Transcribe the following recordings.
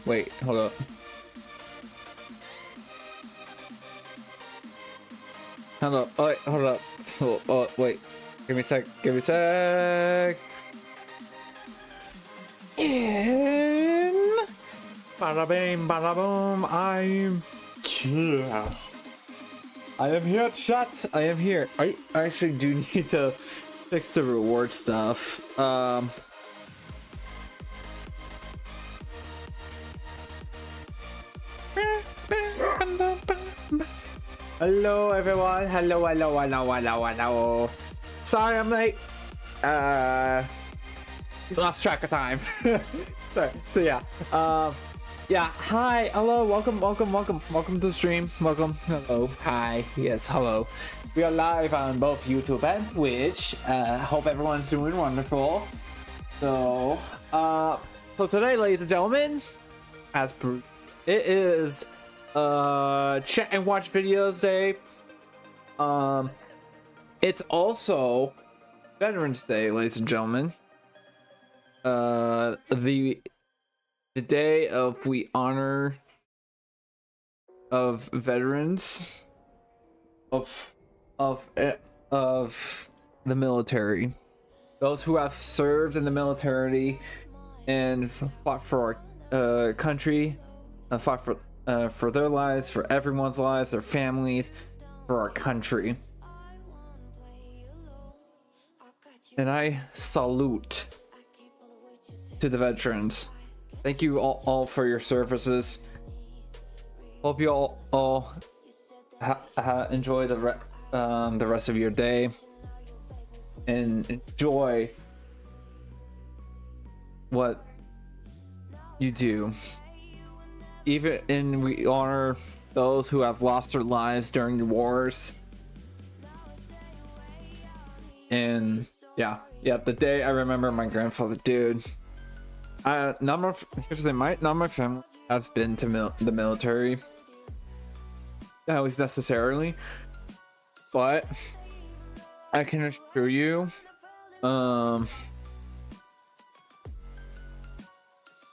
Wait, hold up. Hold up. Oh, wait, hold up. Oh, wait. Give me a sec. Give me a sec. In. Bada bing, bada boom. I'm here. I am here, chat. I am here. I actually do need to fix the reward stuff. Hello everyone. Hello. Sorry I'm late. Lost track of time. Sorry. So yeah. Yeah, hi, hello, welcome to the stream. Welcome. Hello. Hi. Yes, hello. We are live on both YouTube and Twitch. Hope everyone's doing wonderful. So today, ladies and gentlemen, as per it is chat and watch videos day. It's also Veterans Day, ladies and gentlemen. The day of we honor of veterans of the military, those who have served in the military and fought for our country, fought for their lives, for everyone's lives, their families, for our country. And I salute to the veterans. Thank you all for your services. Hope you all enjoy the rest of your day and enjoy what you do. We honor those who have lost their lives during the wars. And yeah, the day I remember my grandfather, dude. Here's the thing, none of my family have been to the military, at least necessarily, but I can assure you,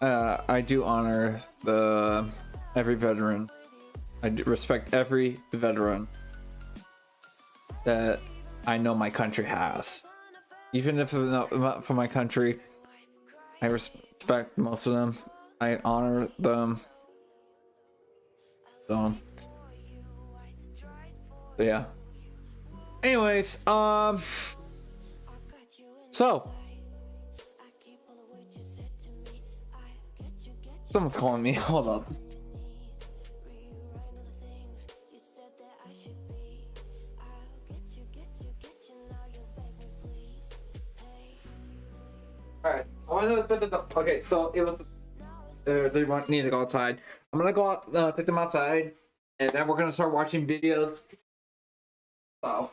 I do honor every veteran. I do respect every veteran that I know my country has, even if it's not for my country. I respect most of them. I honor them. So yeah. Anyways, so someone's calling me. Hold up. Alright. Okay, so it was they need to go outside. I'm gonna go out, take them outside, and then we're gonna start watching videos. So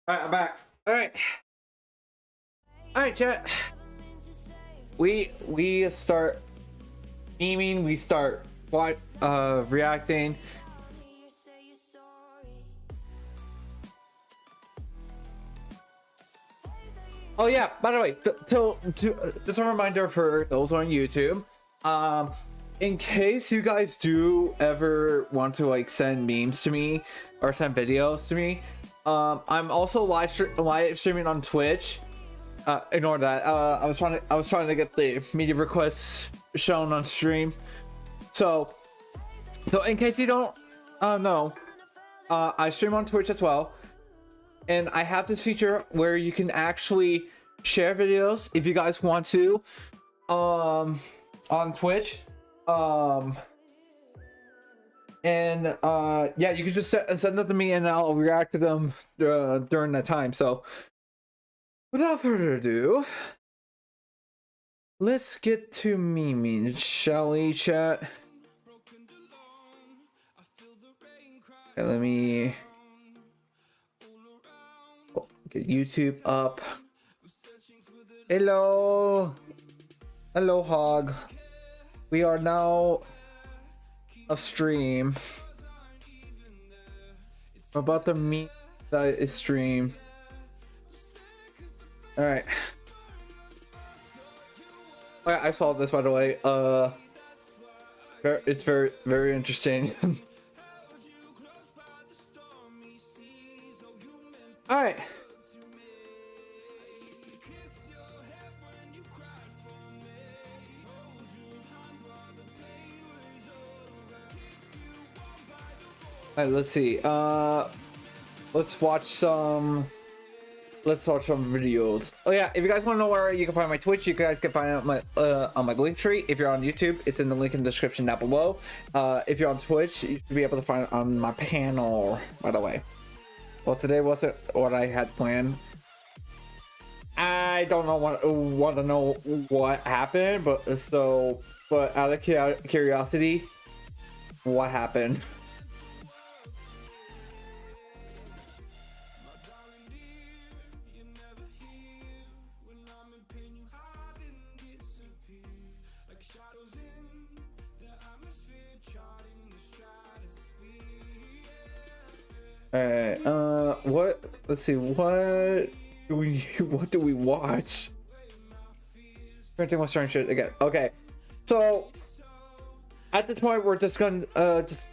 Alright, I'm back. Alright. Alright, chat. We start memeing, we start reacting. Oh yeah, by the way, just a reminder for those on YouTube. In case you guys do ever want to like send memes to me or send videos to me, I'm also live streaming on Twitch. Ignore that. I was trying to get the media requests shown on stream. So in case you don't know, I stream on Twitch as well, and I have this feature where you can actually share videos if you guys want to, on Twitch. Yeah, you can just send them to me and I'll react to them during that time. So without further ado, let's get to memeing, shall we, chat? Okay, let me get YouTube up. Hello Hog. We are now a stream. I'm about to meet that stream. All right. I saw this, by the way. It's very interesting. All right. All right, let's see. Let's watch some videos. Oh yeah, if you guys want to know where you can find my Twitch, you guys can find it on my link tree. If you're on YouTube, it's in the link in the description down below. If you're on Twitch, you should be able to find it on my panel, by the way. Well, today wasn't what I had planned. I don't want to know what happened, but out of curiosity, what happened? Alright, let's see, what do we watch? Printing was starting shit again. Okay, so at this point we're just gonna just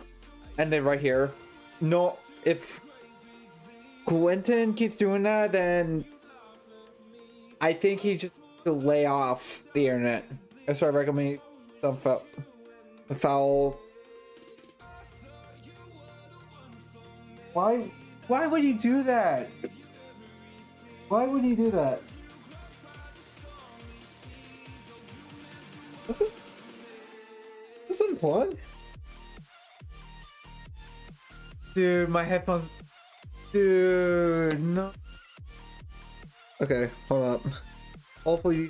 end it right here. No, if Quentin keeps doing that, then I think he just to lay off the internet. That's why I recommend some foul. Why would he do that? Why would he do that? This unplugged? Dude, my headphones. Dude, no. Okay, hold up. Hopefully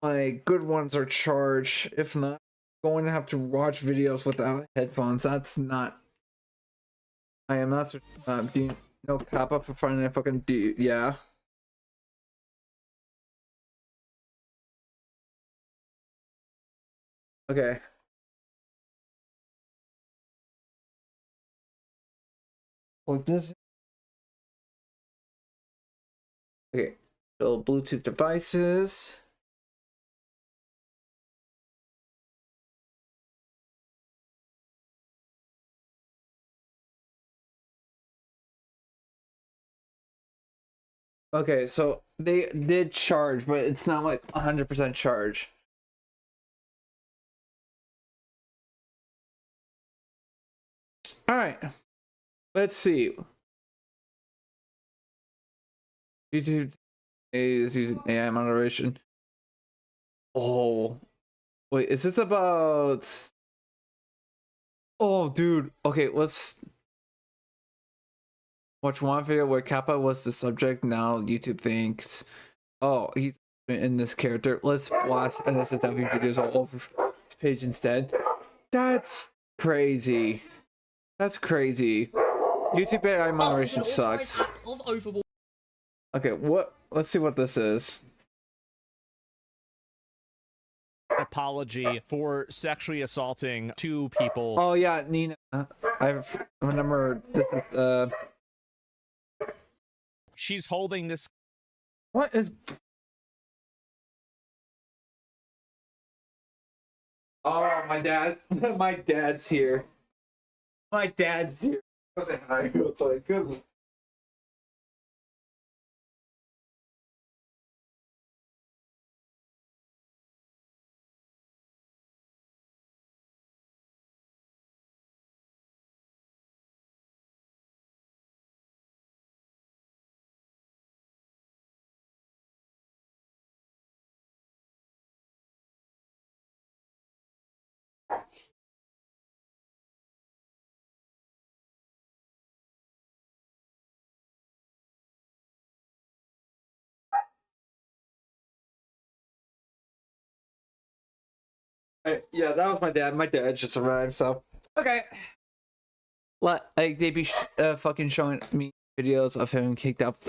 my good ones are charged. If not, going to have to watch videos without headphones. That's not. I am not doing no cap up for finding a fucking dude. Yeah. Okay. Like this. Okay. So Bluetooth devices. Okay, so they did charge, but it's not like 100% charge. All right, let's see. YouTube is using AI moderation. Oh, wait, is this about? Oh, dude. Okay, let's watch one video where Kappa was the subject. Now YouTube thinks, oh, he's in this character. Let's blast NSFW videos all over his page instead. That's crazy. That's crazy. YouTube AI moderation sucks. Of Overwatch. Okay, what? Let's see what this is. Apology for sexually assaulting 2 people. Oh yeah, Nina. I remember this is, She's holding this. what is? Oh, my dad. My dad's here. My dad's here. I'll say hi real quick. Good. Yeah, that was my dad. My dad just arrived, so okay. Like they be fucking showing me videos of him kicked up.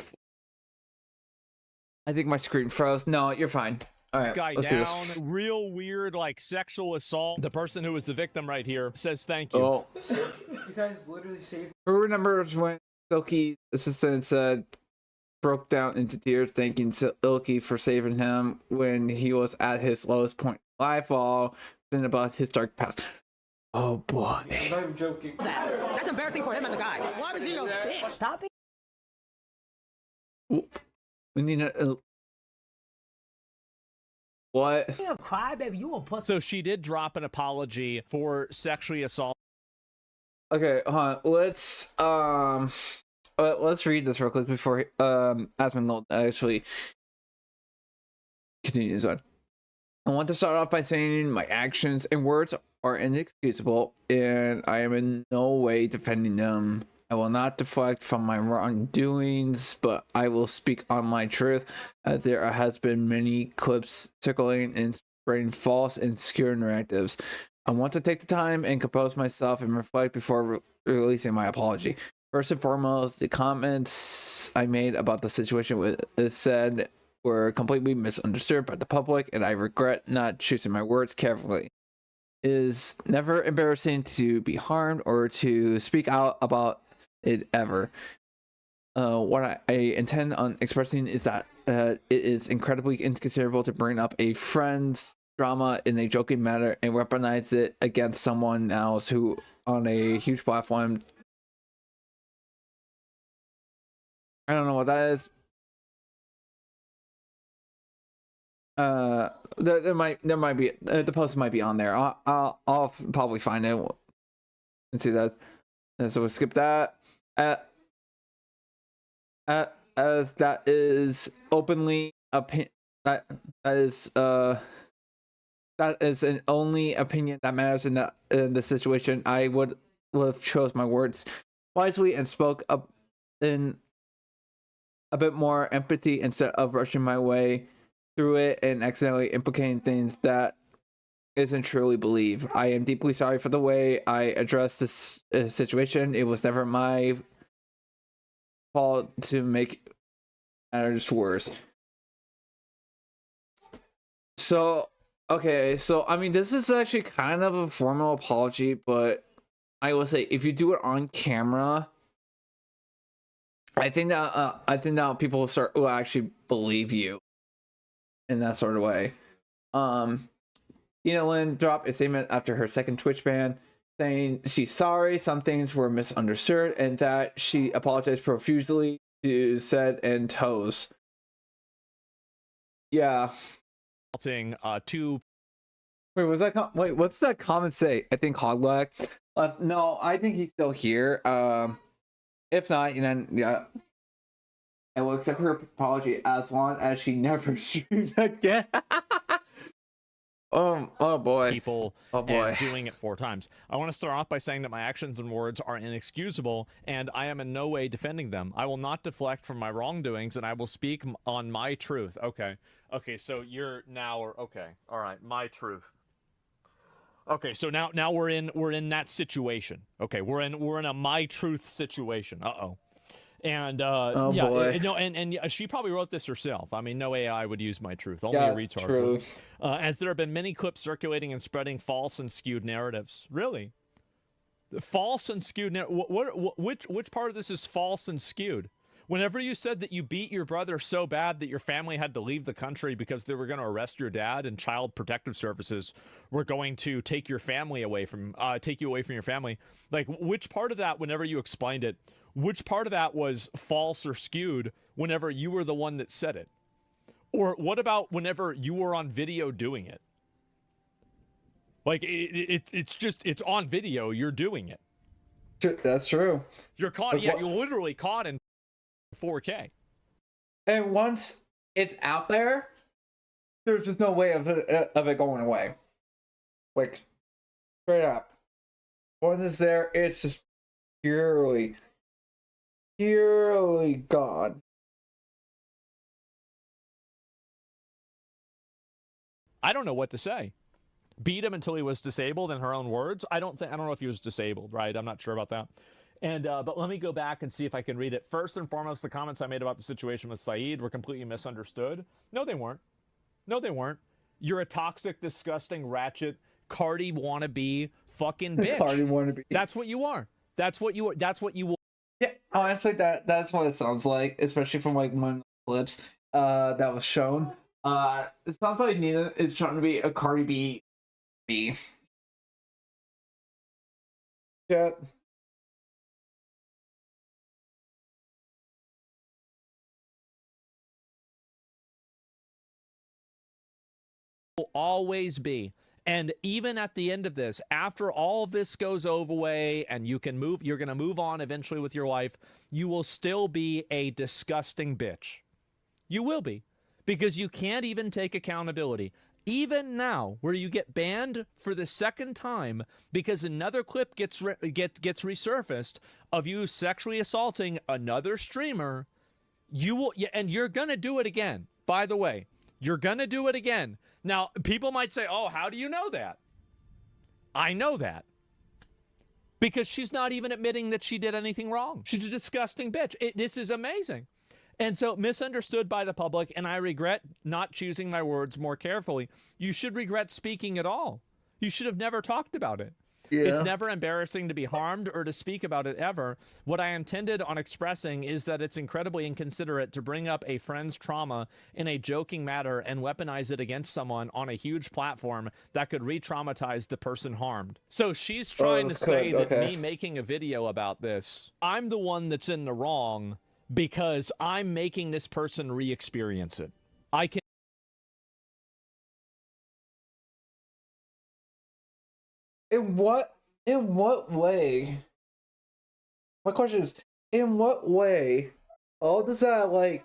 I think my screen froze. No, you're fine. All right, Guy let's do this. down, real weird, like sexual assault. The person who was the victim right here says thank you. Oh, you guys literally saved. Who remembers when Silky's assistant said, broke down into tears, thanking Silky for saving him when he was at his lowest point in life, all thinking about his dark past. Oh boy. I'm not even joking. That's embarrassing for him as a guy. Why was he a bitch? Stop it. We need a. What? You a crybaby. You a pussy. So she did drop an apology for sexually assault. Okay, let's read this real quick before Asmongold actually continues on. I want to start off by saying my actions and words are inexcusable, and I am in no way defending them. I will not deflect from my wrongdoings, but I will speak on my truth, as there has been many clips circulating and spreading false and obscure narratives. I want to take the time and compose myself and reflect before releasing my apology. First and foremost, the comments I made about the situation said were completely misunderstood by the public, and I regret not choosing my words carefully. It is never embarrassing to be harmed or to speak out about it ever. What I intend on expressing is that it is incredibly inconsiderate to bring up a friend's drama in a joking manner and weaponize it against someone else who on a huge platform. I don't know what that is. There might be the post might be on there. I'll probably find it and see that. And so we'll skip that. As that is openly that is an only opinion that matters in the situation. I would have chose my words wisely and spoke up in a bit more empathy instead of rushing my way through it and accidentally implicating things that isn't truly believe. I am deeply sorry for the way I addressed this situation. It was never my fault to make matters worse. So, okay, so I mean, this is actually kind of a formal apology, but I will say if you do it on camera, I think that people will actually believe you in that sort of way. Tina Lynn dropped a statement after her second Twitch ban saying she's sorry, some things were misunderstood, and that she apologized profusely to said and Toes. Yeah. To Wait, was that wait, what's that comment say? I think Hoglack left. No, I think he's still here. If not, then yeah, I will accept her apology as long as she never streams again. Oh boy. people Oh boy. and doing it 4 times. I want to start off by saying that my actions and words are inexcusable, and I am in no way defending them. I will not deflect from my wrongdoings, and I will speak on my truth. Okay, so you're now, or okay, all right, my truth. Okay, so now we're in that situation. Okay, we're in a my truth situation. Uh-oh. And Oh yeah, boy. no, and she probably wrote this herself. I mean, no AI would use my truth. Only Yeah, a retard true. would. As there have been many clips circulating and spreading false and skewed narratives. Really? False and skewed. Which part of this is false and skewed? Whenever you said that you beat your brother so bad that your family had to leave the country because they were going to arrest your dad, and Child Protective Services were going to take you away from your family, like, which part of that, whenever you explained it, which part of that was false or skewed whenever you were the one that said it? Or what about whenever you were on video doing it? Like, it's on video, you're doing it. That's true. You're caught, yeah, you're literally caught in 4K. And once it's out there, there's just no way of it going away. Like, straight up. Once it's there, it's just purely gone. I don't know what to say. Beat him until he was disabled, in her own words. I don't know if he was disabled, right? I'm not sure about that. And but let me go back and see if I can read it. First and foremost, the comments I made about the situation with Saeed were completely misunderstood. No, they weren't. No, they weren't. You're a toxic, disgusting, ratchet, Cardi wannabe fucking bitch. Cardi wannabe. That's what you are. That's what you are. That's what you will. Yeah, honestly, that's what it sounds like, especially from like one of the clips that was shown. It sounds like Nina is trying to be a Cardi B. Yeah. Will always be. And even at the end of this, after all of this goes away and you're going to move on eventually with your life, you will still be a disgusting bitch. You will be, because you can't even take accountability. Even now, where you get banned for the second time because another clip gets resurfaced of you sexually assaulting another streamer, and you're going to do it again. By the way, you're going to do it again. Now, people might say, oh, how do you know that? I know that. Because she's not even admitting that she did anything wrong. She's a disgusting bitch. This is amazing. And so, misunderstood by the public, and I regret not choosing my words more carefully. You should regret speaking at all. You should have never talked about it. Yeah. It's never embarrassing to be harmed or to speak about it ever. What I intended on expressing is that it's incredibly inconsiderate to bring up a friend's trauma in a joking manner and weaponize it against someone on a huge platform that could re-traumatize the person harmed. So she's trying to say that me making a video about this, I'm the one that's in the wrong because I'm making this person re-experience it. I can. In what way? My question is, in what way? Oh, does that like?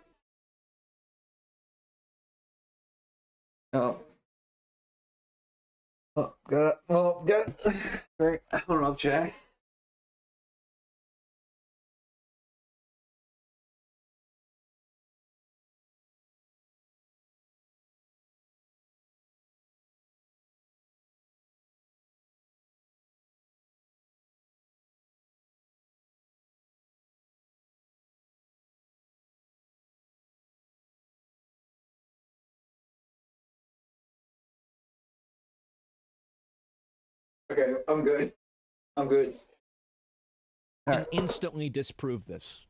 Oh, got it. Oh, got it. Great. I don't know, Jack. Okay, I'm good. I'm good. And instantly disprove this.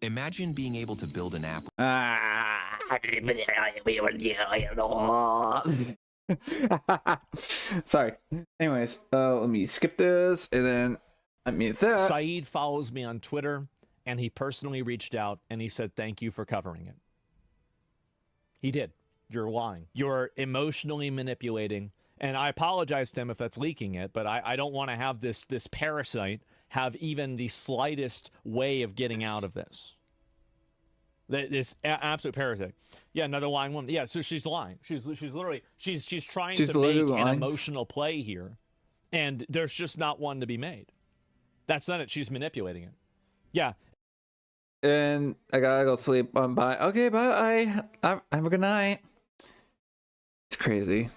Imagine being able to build an app. Sorry. Anyways, let me skip this and then unmute that. Saeed follows me on Twitter, and he personally reached out and he said, thank you for covering it. He did. You're lying. You're emotionally manipulating. And I apologize to him if that's leaking it, but I don't want to have this parasite have even the slightest way of getting out of this. This absolute parasite. Yeah, another lying woman. Yeah, so she's lying. She's literally she's trying to make an emotional play here, and there's just not one to be made. That's not it. She's manipulating it. Yeah. And I gotta go sleep. Bye. Okay, bye. Have a good night. It's crazy.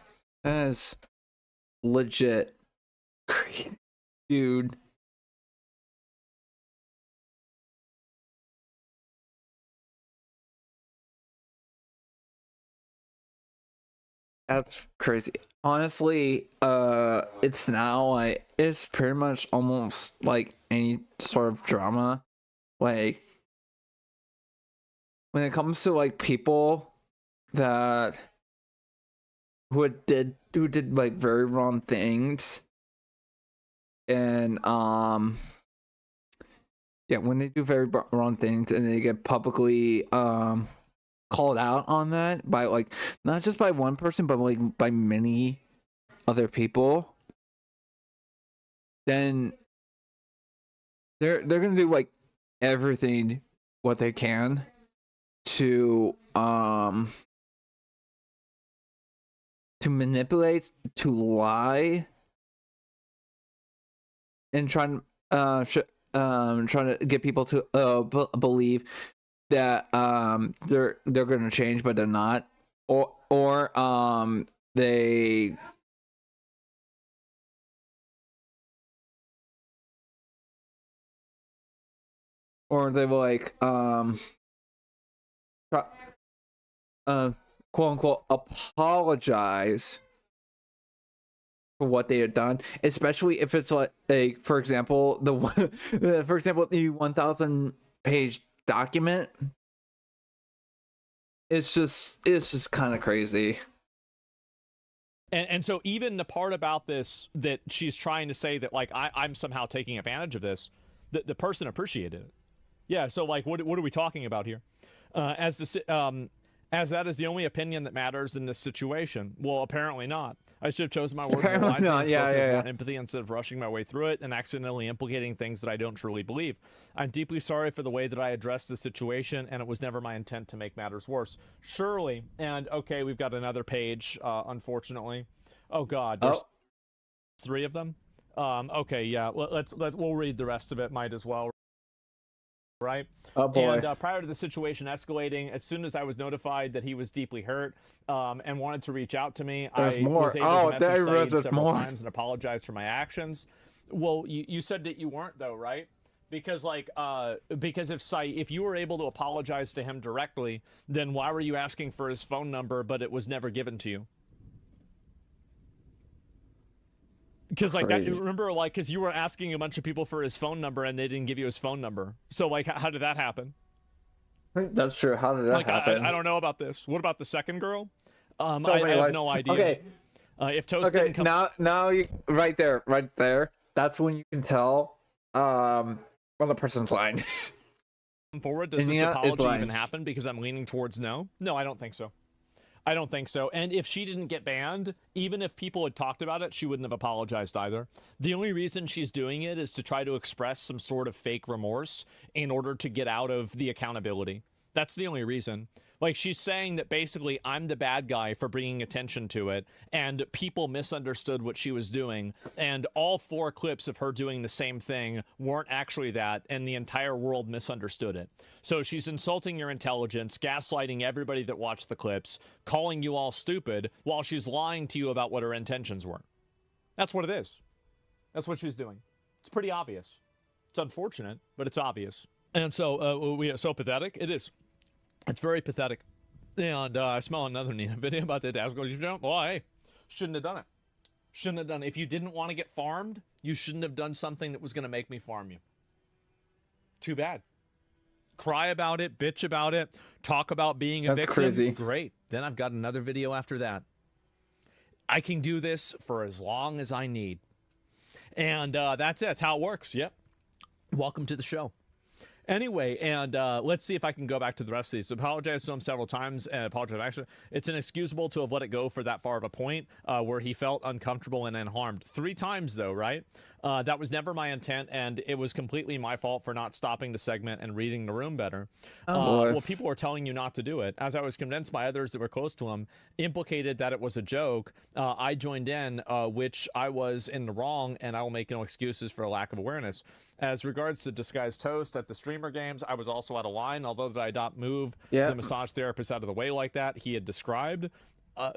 That is legit crazy, dude. That's crazy. Honestly, it's now like it's pretty much almost like any sort of drama. Like when it comes to like people that who did like very wrong things, and yeah, when they do very wrong things and they get publicly called out on that by like not just by one person but like by many other people, then they're gonna do like everything what they can to manipulate, to lie, and trying to get people to believe that they're gonna change but they're not, or they will like quote unquote apologize for what they had done, especially if it's like for example the 1,000 page document. It's just kind of crazy. And so even the part about this that she's trying to say that like I'm somehow taking advantage of this, the person appreciated it. Yeah, so like what are we talking about here? As that is the only opinion that matters in this situation. Well, apparently not. I should have chosen my words more wisely and spoken about empathy instead of rushing my way through it and accidentally implicating things that I don't truly believe. I'm deeply sorry for the way that I addressed the situation, and it was never my intent to make matters worse. Surely, and okay, we've got another page, unfortunately. Oh God, there's 3 of them. Okay, yeah, we'll read the rest of it. Might as well. Right? Oh boy. And prior to the situation escalating, as soon as I was notified that he was deeply hurt and wanted to reach out to me, there's I more. was able to message Saeed several more. times and apologize for my actions. Well, you said that you weren't though, right? Because like because if you were able to apologize to him directly, then why were you asking for his phone number but it was never given to you? Because like that, remember, like, because you were asking a bunch of people for his phone number and they didn't give you his phone number. So like, how did that happen? That's true. How did that happen? I don't know about this. What about the second girl? I have no idea. Okay. If Toast didn't come now you right there. That's when you can tell when the person's lying. forward, does this apology even happen? Because I'm leaning towards no. No, I don't think so. I don't think so. And if she didn't get banned, even if people had talked about it, she wouldn't have apologized either. The only reason she's doing it is to try to express some sort of fake remorse in order to get out of the accountability. That's the only reason. Like, she's saying that basically I'm the bad guy for bringing attention to it, and people misunderstood what she was doing, and all 4 clips of her doing the same thing weren't actually that, and the entire world misunderstood it. So she's insulting your intelligence, gaslighting everybody that watched the clips, calling you all stupid, while she's lying to you about what her intentions were. That's what it is. That's what she's doing. It's pretty obvious. It's unfortunate, but it's obvious. And so, so pathetic. It is. It's very pathetic. And I smell another video about the task. Well, hey, shouldn't have done it. Shouldn't have done it. If you didn't want to get farmed, you shouldn't have done something that was going to make me farm you. Too bad. Cry about it, bitch about it, talk about being a victim. Crazy. Great. Then I've got another video after that. I can do this for as long as I need. And that's it. That's how it works. Yep. Welcome to the show. Anyway, and let's see if I can go back to the rest of these. So apologize to him several times and apologize. Actually, it's inexcusable to have let it go for that far of a point where he felt uncomfortable and unharmed. 3 times, though, right? That was never my intent, and it was completely my fault for not stopping the segment and reading the room better. Well, people were telling you not to do it. As I was convinced by others that were close to him, implicated that it was a joke, I joined in, which I was in the wrong, and I will make no excuses for a lack of awareness. As regards to Disguised Toast at the streamer games, I was also out of line, although that I did not move the massage therapist out of the way like that he had described.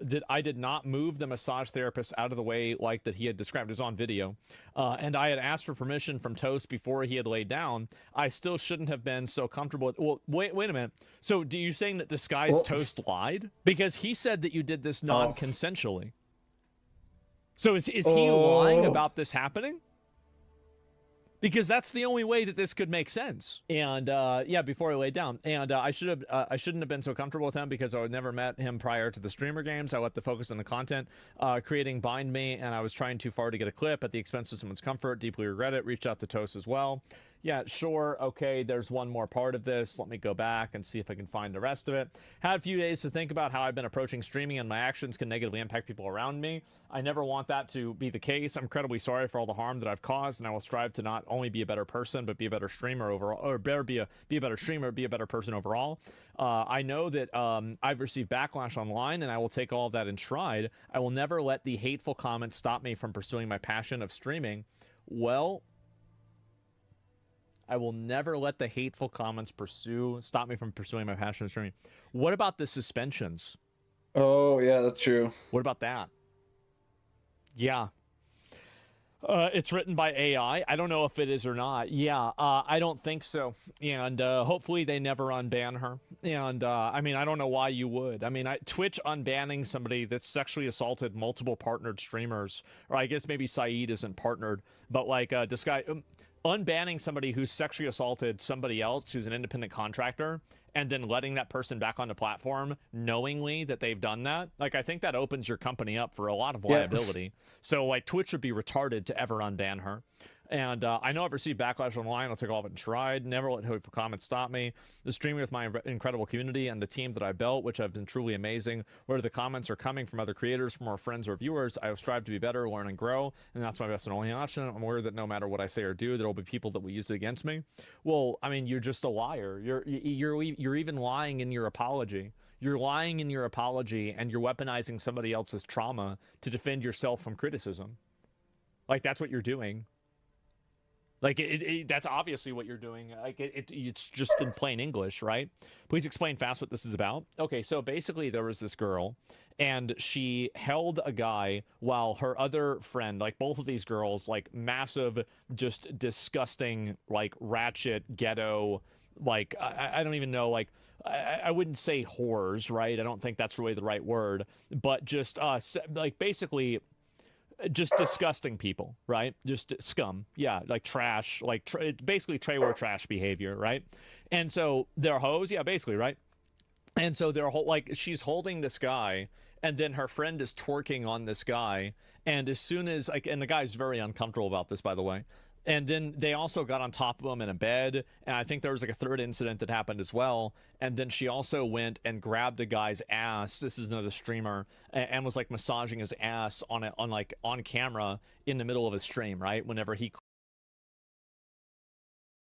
that I did not move the massage therapist out of the way like that he had described. It was on video, and I had asked for permission from Toast before he had laid down. I still shouldn't have been so comfortable with, well, wait a minute. So do you saying that Disguised Toast lied? Because he said that you did this non-consensually. So is he lying about this happening? Because that's the only way that this could make sense. And yeah, before I laid down, and I shouldn't have been so comfortable with him because I had never met him prior to the streamer games. I let the focus on the content creating bind me, and I was trying too far to get a clip at the expense of someone's comfort. Deeply regret it. Reached out to Toast as well. Yeah, sure. Okay, there's one more part of this. Let me go back and see if I can find the rest of it. Had a few days to think about how I've been approaching streaming and my actions can negatively impact people around me. I never want that to be the case. I'm incredibly sorry for all the harm that I've caused, and I will strive to not only be a better person, but be a better streamer overall, or better be a better streamer, be a better person overall. I know that I've received backlash online, and I will take all of that in stride. I will never let the hateful comments stop me from pursuing my passion of streaming. Well, I will never let the hateful comments stop me from pursuing my passion of streaming. What about the suspensions? Oh, yeah, that's true. What about that? Yeah. It's written by AI. I don't know if it is or not. Yeah, I don't think so. And hopefully they never unban her. And I mean, I don't know why you would. I mean, Twitch unbanning somebody that's sexually assaulted multiple partnered streamers, or I guess maybe Saeed isn't partnered, but like this guy... unbanning somebody who's sexually assaulted somebody else who's an independent contractor and then letting that person back on the platform knowingly that they've done that, like, I think that opens your company up for a lot of liability. Yeah. So like Twitch would be retarded to ever unban her. And I know I've received backlash online. I'll take all of it in stride. Never let hateful comments stop me. The streaming with my incredible community and the team that I built, which have been truly amazing. Whether the comments are coming from other creators, from our friends or viewers, I will strive to be better, learn, and grow. And that's my best and only option. I'm aware that no matter what I say or do, there will be people that will use it against me. Well, I mean, you're just a liar. You're even lying in your apology. You're lying in your apology, and you're weaponizing somebody else's trauma to defend yourself from criticism. Like, that's what you're doing. Like, that's obviously what you're doing. Like, it's just in plain English, right? Please explain fast what this is about. Okay, so basically there was this girl, and she held a guy while her other friend, like both of these girls, like massive, just disgusting, like ratchet, ghetto, like, I don't even know, like, I wouldn't say whores, right? I don't think that's really the right word, but just, like, basically... just disgusting people, right? Just scum. Yeah, like trash, like basically trailer trash behavior, right? And so they're hoes, yeah, basically, right? And so they're like, she's holding this guy, and then her friend is twerking on this guy, and as soon as, like, and the guy's very uncomfortable about this, by the way. And then they also got on top of him in a bed, and I think there was like a third incident that happened as well. And then she also went and grabbed a guy's ass. This is another streamer, and was like massaging his ass on camera in the middle of his stream, right? Whenever he.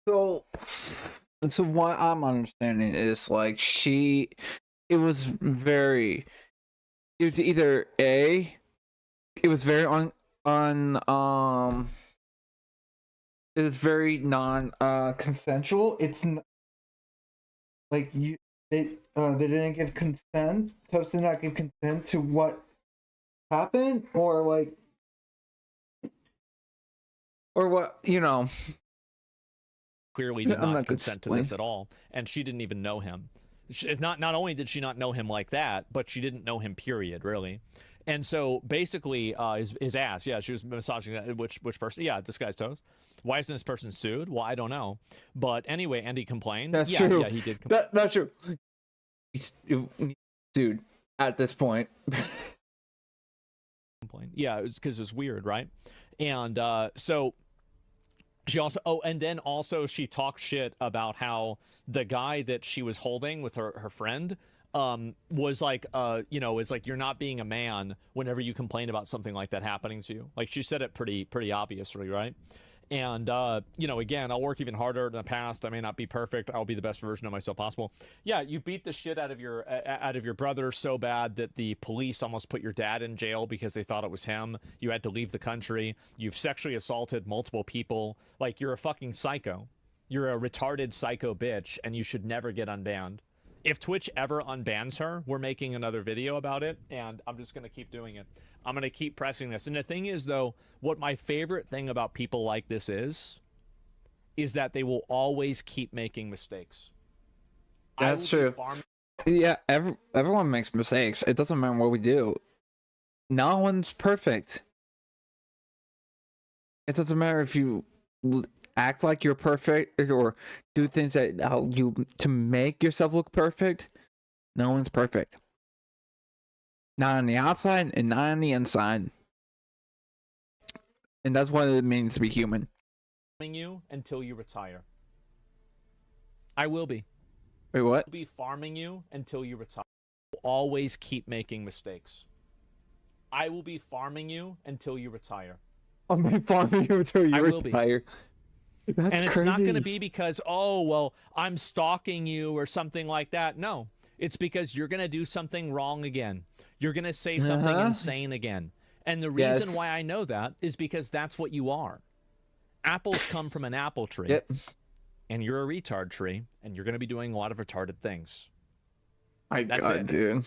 So what I'm understanding is like it was either it was very it is very consensual. It's like they didn't give consent. Toast did not give consent to what happened, or what, you know. Clearly did not consent to this at all, and she didn't even know him. Not only did she not know him like that, but she didn't know him, period, really. And so basically, his ass, yeah, she was massaging that. Which person? Yeah, Disguised Toast. Why isn't this person sued? Well, I don't know. But anyway, Andy complained. That's true. Yeah, he did. That's true. He's sued at this point. Yeah, it's because it's weird, right? And so she also, and then also she talked shit about how the guy that she was holding with her friend was like, is like, you're not being a man whenever you complain about something like that happening to you. Like, she said it pretty obviously, right? And, again, I'll work even harder in the past. I may not be perfect. I'll be the best version of myself possible. Yeah, you beat the shit out of your brother so bad that the police almost put your dad in jail because they thought it was him. You had to leave the country. You've sexually assaulted multiple people. Like, you're a fucking psycho. You're a retarded psycho bitch, and you should never get unbanned. If Twitch ever unbans her, we're making another video about it, and I'm just going to keep doing it. I'm going to keep pressing this. And the thing is, though, what my favorite thing about people like this is that they will always keep making mistakes. That's true. Yeah, everyone makes mistakes. It doesn't matter what we do. No one's perfect. It doesn't matter if you act like you're perfect or do things that to make yourself look perfect. No one's perfect. Not on the outside and not on the inside. And that's what it means to be human. You until you retire. I will be. Wait, what? I'll be farming you until you retire. Always keep making mistakes. I will be farming you until you retire. I'll be farming you until you retire. That's and it's crazy. not going to be because, oh, well, I'm stalking you or something like that. No, it's because you're going to do something wrong again. You're going to say something insane again. And the reason why I know that is because that's what you are. Apples come from an apple tree. Yep. And you're a retard tree, and you're going to be doing a lot of retarded things. That's it, dude.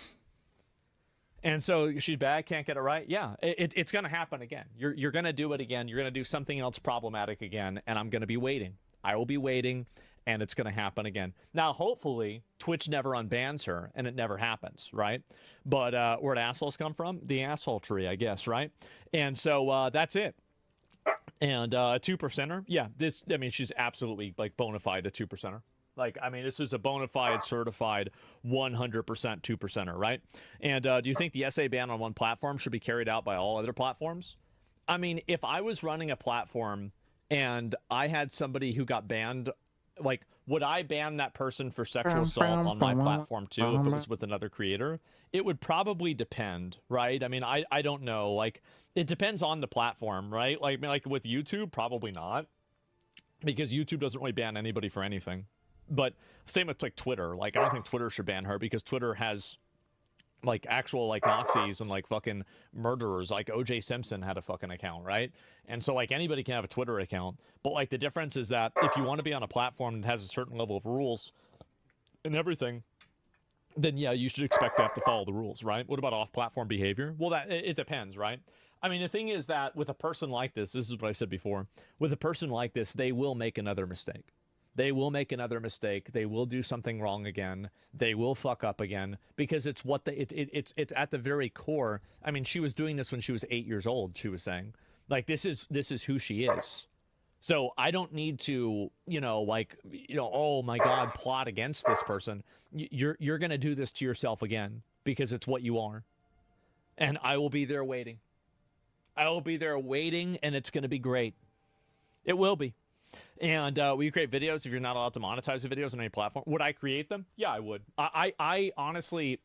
And so she's bad, can't get it right. Yeah, it's going to happen again. You're going to do it again. You're going to do something else problematic again, and I'm going to be waiting. I will be waiting, and it's going to happen again. Now, hopefully, Twitch never unbans her, and it never happens, right? But where'd assholes come from? The asshole tree, I guess, right? And so that's it. And a 2%er, yeah, she's absolutely like bona fide a 2%er. Like, I mean, this is a bona fide, certified 100% 2%er, right? And do you think the SA ban on one platform should be carried out by all other platforms? I mean, if I was running a platform and I had somebody who got banned, like, would I ban that person for sexual assault on my platform too if it was with another creator? It would probably depend, right? I mean, I don't know. Like, it depends on the platform, right? Like with YouTube, probably not, because YouTube doesn't really ban anybody for anything. But same with like Twitter. Like, I don't think Twitter should ban her because Twitter has like actual like Nazis and like fucking murderers. Like OJ Simpson had a fucking account, right? And so like anybody can have a Twitter account. But like the difference is that if you want to be on a platform that has a certain level of rules and everything, then yeah, you should expect to have to follow the rules, right? What about off-platform behavior? Well, it depends, right? I mean, the thing is that with a person like this is what I said before, with a person like this, they will make another mistake. They will make another mistake. They will do something wrong again. They will fuck up again because it's what it's at the very core. I mean, she was doing this when she was 8 years old, she was saying. Like, this is who she is. So I don't need to, oh my God, plot against this person. You're going to do this to yourself again because it's what you are. And I will be there waiting. I will be there waiting, and it's going to be great. It will be. And will you create videos if you're not allowed to monetize the videos on any platform? Would I create them? Yeah, I would. I honestly,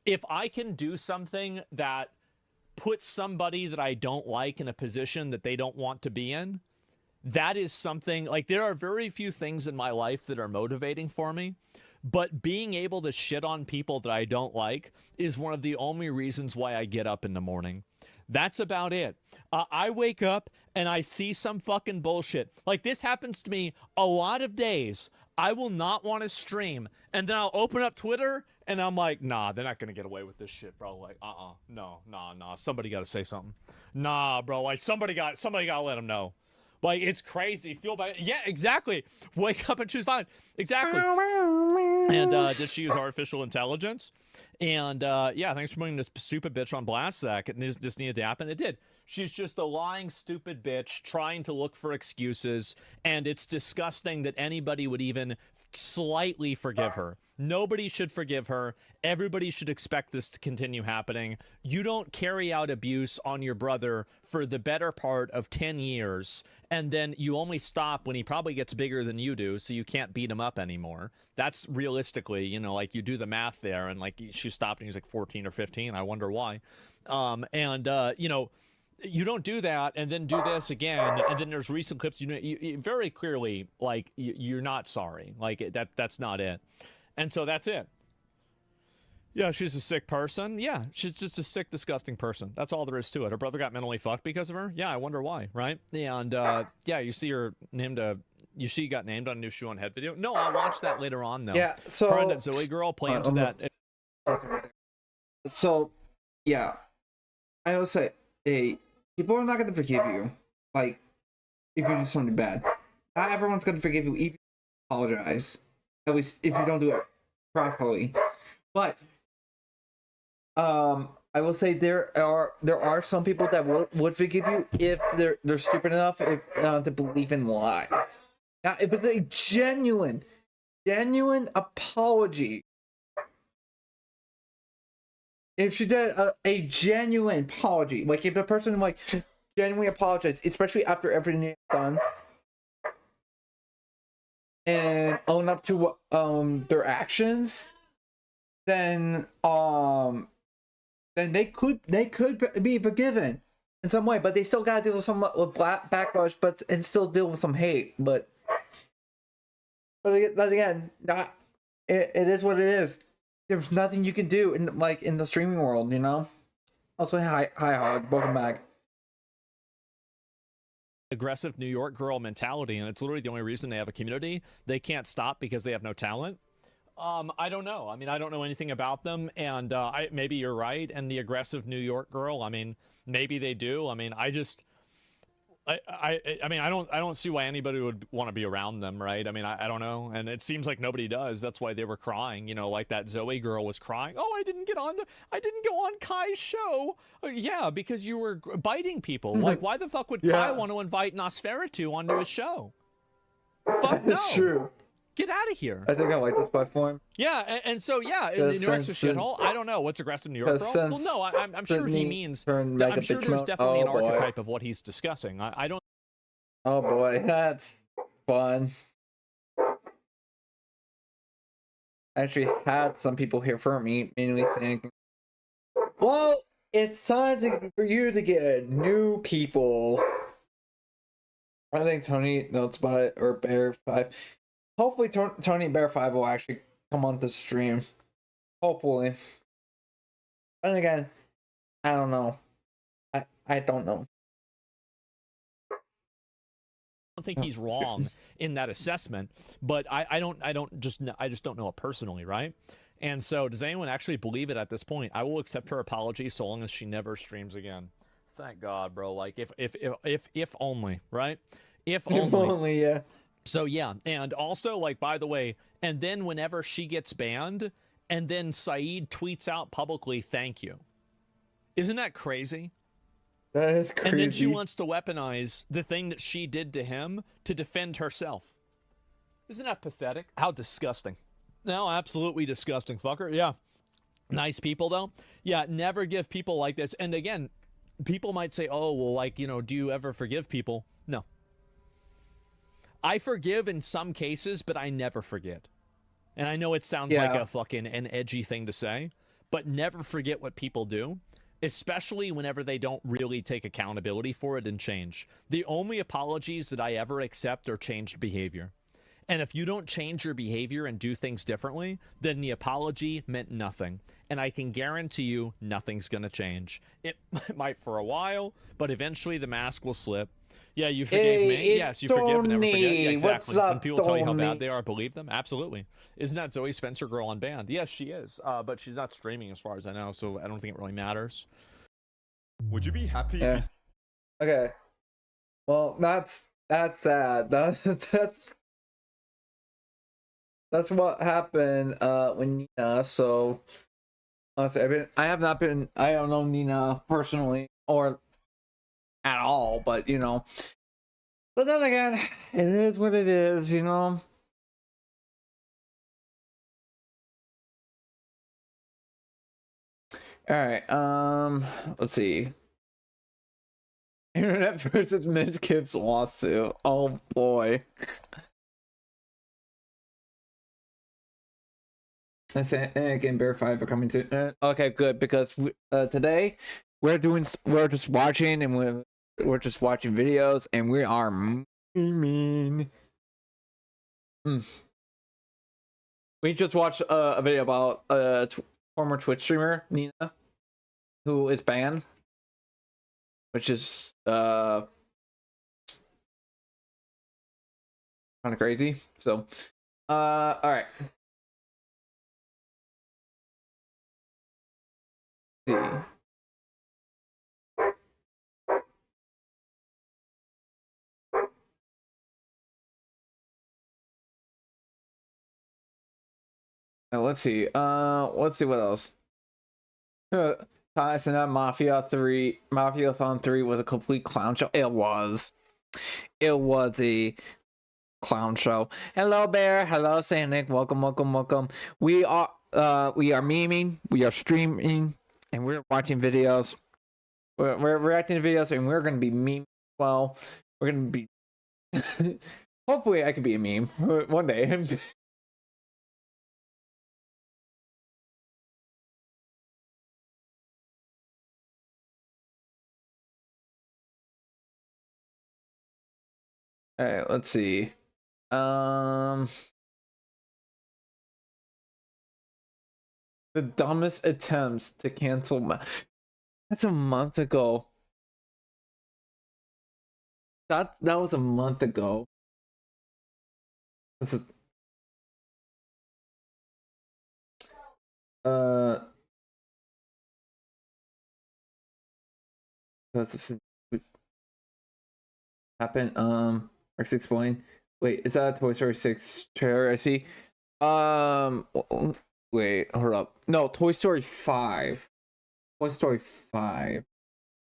if I can do something that puts somebody that I don't like in a position that they don't want to be in, that is something, like, there are very few things in my life that are motivating for me, but being able to shit on people that I don't like is one of the only reasons why I get up in the morning. That's about it. I wake up and I see some fucking bullshit. Like, this happens to me a lot of days. I will not want to stream, and then I'll open up Twitter and I'm like, nah, they're not gonna get away with this shit, bro. Like, no, somebody got to say something. Nah, bro, like somebody got to let them know. Like, it's crazy. Feel bad. Yeah, exactly. Wake up and choose violence. Exactly. And did she use artificial intelligence? And yeah, thanks for putting this stupid bitch on blast, Zach. This needed to happen. It did. She's just a lying, stupid bitch trying to look for excuses. And it's disgusting that anybody would even slightly forgive her. Nobody should forgive her. Everybody should expect this to continue happening. You don't carry out abuse on your brother for the better part of 10 years, and then you only stop when he probably gets bigger than you do, so you can't beat him up anymore. That's realistically, like, you do the math there, and like, she stopped when he was like 14 or 15. I wonder why. You don't do that and then do this again, and then there's recent clips. You very clearly, like, you're not sorry. Like, that's not it. And so that's it. Yeah, she's a sick person. Yeah, she's just a sick, disgusting person. That's all there is to it. Her brother got mentally fucked because of her. Yeah, I wonder why, right? And yeah, you see her named a She got named on a new Shoe on Head video. No, I'll watch that later on though. Yeah, so Her and that Zoe girl play into that. So, yeah, I will say, hey, people are not gonna forgive you, like, if you do something bad. Not everyone's gonna forgive you, even if you apologize. At least if you don't do it properly. But, I will say there are some people that would forgive you if they're stupid enough to believe in lies. Now, if it's a genuine apology. If she did a genuine apology, like if a person like genuinely apologized, especially after everything is done, and own up to their actions, then they could be forgiven in some way, but they still gotta deal with some backlash, and still deal with some hate. But again, not it is what it is. There's nothing you can do in the streaming world, you know. Also, hi Hog, welcome back. Aggressive New York girl mentality, and it's literally the only reason they have a community. They can't stop because they have no talent. I don't know. I mean, I don't know anything about them, and maybe you're right. And the aggressive New York girl, I mean, maybe they do. I mean, I mean, I don't see why anybody would want to be around them, right? I mean, I don't know, and it seems like nobody does. That's why they were crying, you know, like that Zoe girl was crying. Oh, I didn't go on Kai's show. Yeah, because you were biting people. Like, why the fuck would Kai want to invite Nosferatu onto his show? Fuck no. It's true. Get out of here. I think I like this platform. Yeah, and so yeah, in New York's a shithole. I don't know what's aggressive New York, bro. Well, no, I'm sure he means. I'm sure there's definitely an archetype of what he's discussing. I don't. Oh boy, that's fun. I actually had some people here for me, mainly thinking, well, it's time for you to get new people. I think Tony Notespot or Bear 5. Hopefully Tony Bear 5 will actually come on the stream. Hopefully. And again, I don't know. I don't know. I don't think he's wrong in that assessment, but I just don't know it personally, right? And so does anyone actually believe it at this point? I will accept her apology so long as she never streams again. Thank God, bro. Like if only, right? If only. If only, yeah. So yeah, and also, like, by the way, and then whenever she gets banned, and then Saeed tweets out publicly, thank you. Isn't that crazy? That is crazy. And then she wants to weaponize the thing that she did to him to defend herself. Isn't that pathetic? How disgusting. No, absolutely disgusting, fucker. Yeah. Nice people, though. Yeah, never give people like this. And again, people might say, oh, well, like, you know, do you ever forgive people? No. I forgive in some cases, but I never forget. And I know it sounds like a fucking an edgy thing to say, but never forget what people do, especially whenever they don't really take accountability for it and change. The only apologies that I ever accept are changed behavior. And if you don't change your behavior and do things differently, then the apology meant nothing. And I can guarantee you nothing's going to change. It might for a while, but eventually the mask will slip. Yeah, you forgave me. Yes, you forgive and never forget. Yeah, exactly. When people tell you how bad they are, believe them. Absolutely. Isn't that Zoe Spencer girl on band? Yes, she is. But she's not streaming as far as I know, so I don't think it really matters. Would you be happy if you... Okay. Well, that's sad. That's what happened when Nina, so honestly, I don't know Nina personally or at all, but you know, but then again, it is what it is, you know. All right, let's see. Internet versus Ms. Gibbs lawsuit. Oh boy. I say again, Bear 5 are coming to. Okay, good, because today we're just watching and we're just watching videos and we are mean. We just watched a video about former Twitch streamer Nina, who is banned, which is trying kind of crazy. So, all right. Let's see. Let's see. Let's see what else. Tyson at Mafia 3. Mafiathon 3 was a complete clown show. It was. It was a clown show. Hello, Bear. Hello, Sanic. Welcome, welcome, welcome. We are memeing, we are streaming, and we're watching videos. We're reacting to videos, and we're gonna be meme. Well, we're gonna be. Hopefully, I could be a meme one day. All right, let's see. The dumbest attempts to cancel. That's a month ago. That was a month ago. This is that's happened. Or explain. Wait, is that a Toy Story 6 trailer I see? Wait, hold up. No, Toy Story 5. Toy Story 5.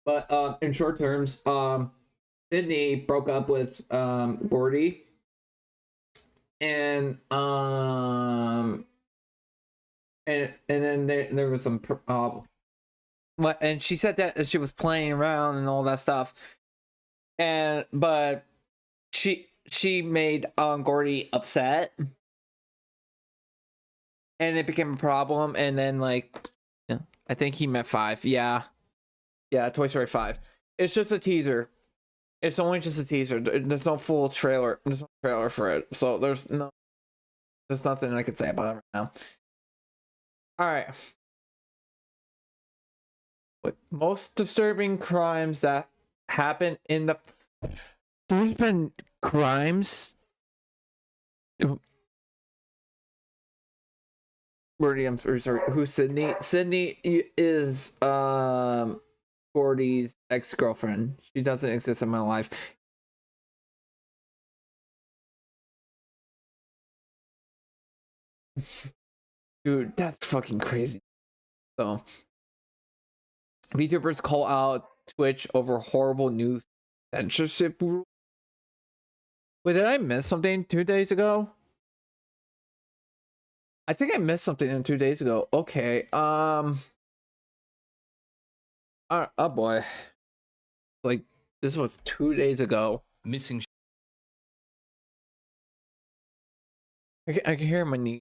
But in short terms, Sydney broke up with Gordy. And then there was some and she said that she was playing around and all that stuff. But she made Gordy upset, and it became a problem. And then I think he meant 5. Yeah, Toy Story 5. It's just a teaser. It's only just a teaser. There's no full trailer. There's no trailer for it, so there's nothing I could say about it right now. All right. What most disturbing crimes that happen in the there's been crimes. Gordy, I'm sorry. Who's Sydney? Sydney is Gordy's ex-girlfriend. She doesn't exist in my life. Dude, that's fucking crazy. So, VTubers call out Twitch over horrible new censorship rules. Wait, did I miss something 2 days ago? I think I missed something 2 days ago. Okay. Oh boy. Like, this was 2 days ago. Missing. I can hear my niece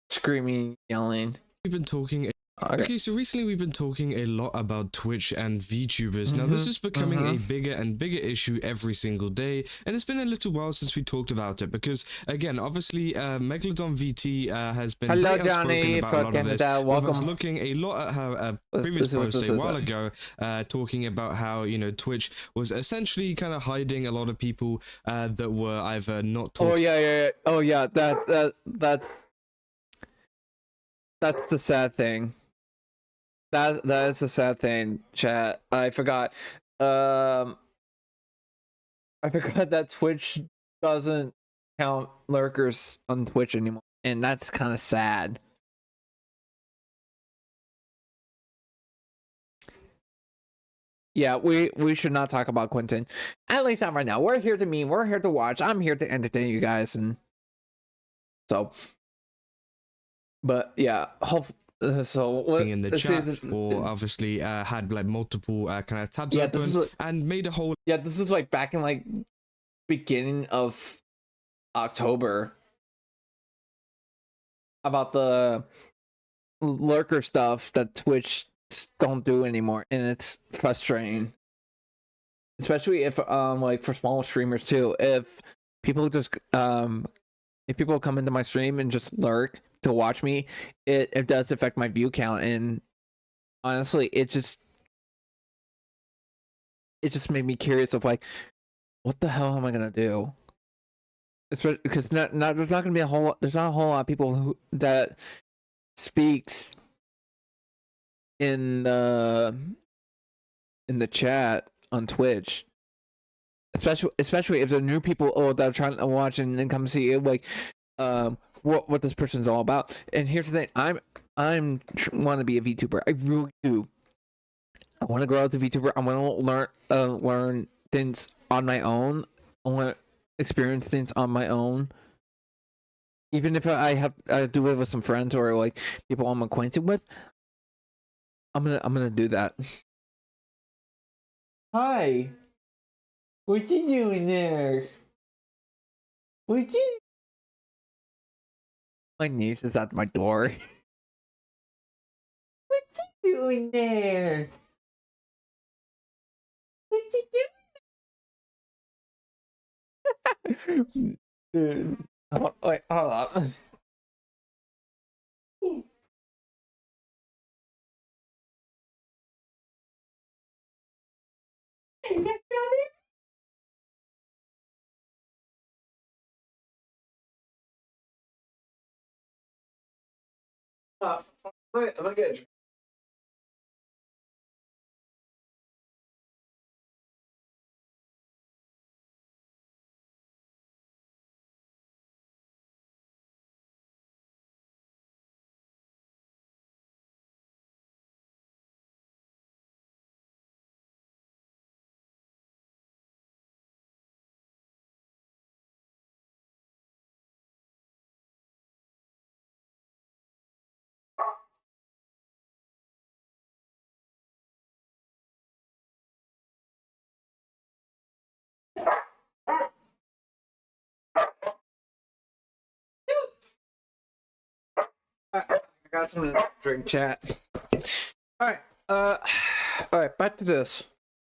screaming, yelling. We've been talking. Okay, so recently we've been talking a lot about Twitch and VTubers. Now this is becoming a bigger and bigger issue every single day, and it's been a little while since we talked about it because, again, obviously Megalodon VT has been Hello, very Johnny, outspoken about a lot of this. welcome. I was looking a lot at her previous post a while ago, talking about how, you know, Twitch was essentially kind of hiding a lot of people that were either not talking. Oh yeah. Oh yeah, that's the sad thing. That is the sad thing, chat. I forgot. I forgot that Twitch doesn't count lurkers on Twitch anymore, and that's kind of sad. Yeah, we should not talk about Quentin. At least not right now. We're here to meme. We're here to watch. I'm here to entertain you guys, and so. But yeah, so what in the chat, or obviously had like multiple kind of tabs open and made a whole. Yeah, this is like back in like beginning of October about the lurker stuff that Twitch don't do anymore, and it's frustrating, especially if like for small streamers too. If people just if people come into my stream and just lurk to watch me, it does affect my view count, and honestly it just made me curious of like, what the hell am I gonna do? Because there's not gonna be there's not a whole lot of people that speaks in the chat on Twitch, especially if the new people that are trying to watch and then come see it, like what this person's all about. And here's the thing, I'm want to be a VTuber. I really do. I want to grow as a VTuber. I want to learn things on my own. I want to experience things on my own. Even if I do it with some friends or like people I'm acquainted with, I'm gonna do that. Hi, what you doing there? What you? My niece is at my door. What you doing there? What you doing? Dude, wait, hold up. Wait, I'm gonna get it. I got something to drink, chat. Alright, alright, back to this.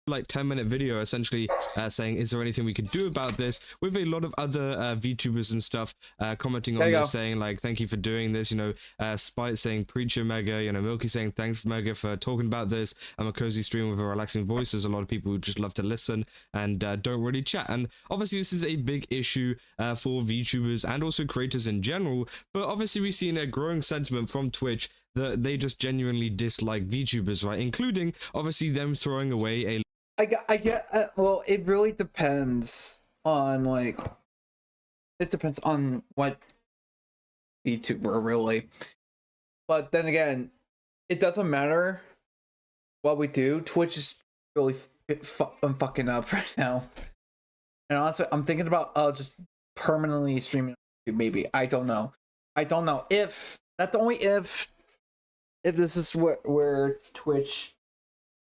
Like 10-minute video essentially saying, is there anything we could do about this, with a lot of other VTubers and stuff commenting on this, saying like, thank you for doing this, you know, Spite saying preacher Mega, you know, Milky saying thanks Mega for talking about this. I'm a cozy stream with a relaxing voice. There's a lot of people who just love to listen and don't really chat, and obviously this is a big issue for VTubers and also creators in general, but obviously we've seen a growing sentiment from Twitch that they just genuinely dislike VTubers, right, including obviously them throwing away a I get well, it really depends on like, it depends on what VTuber really, but then again, it doesn't matter what we do. Twitch is really fucking up right now, and honestly I'm thinking about just permanently streaming on YouTube, maybe. I don't know if that's only if this is where Twitch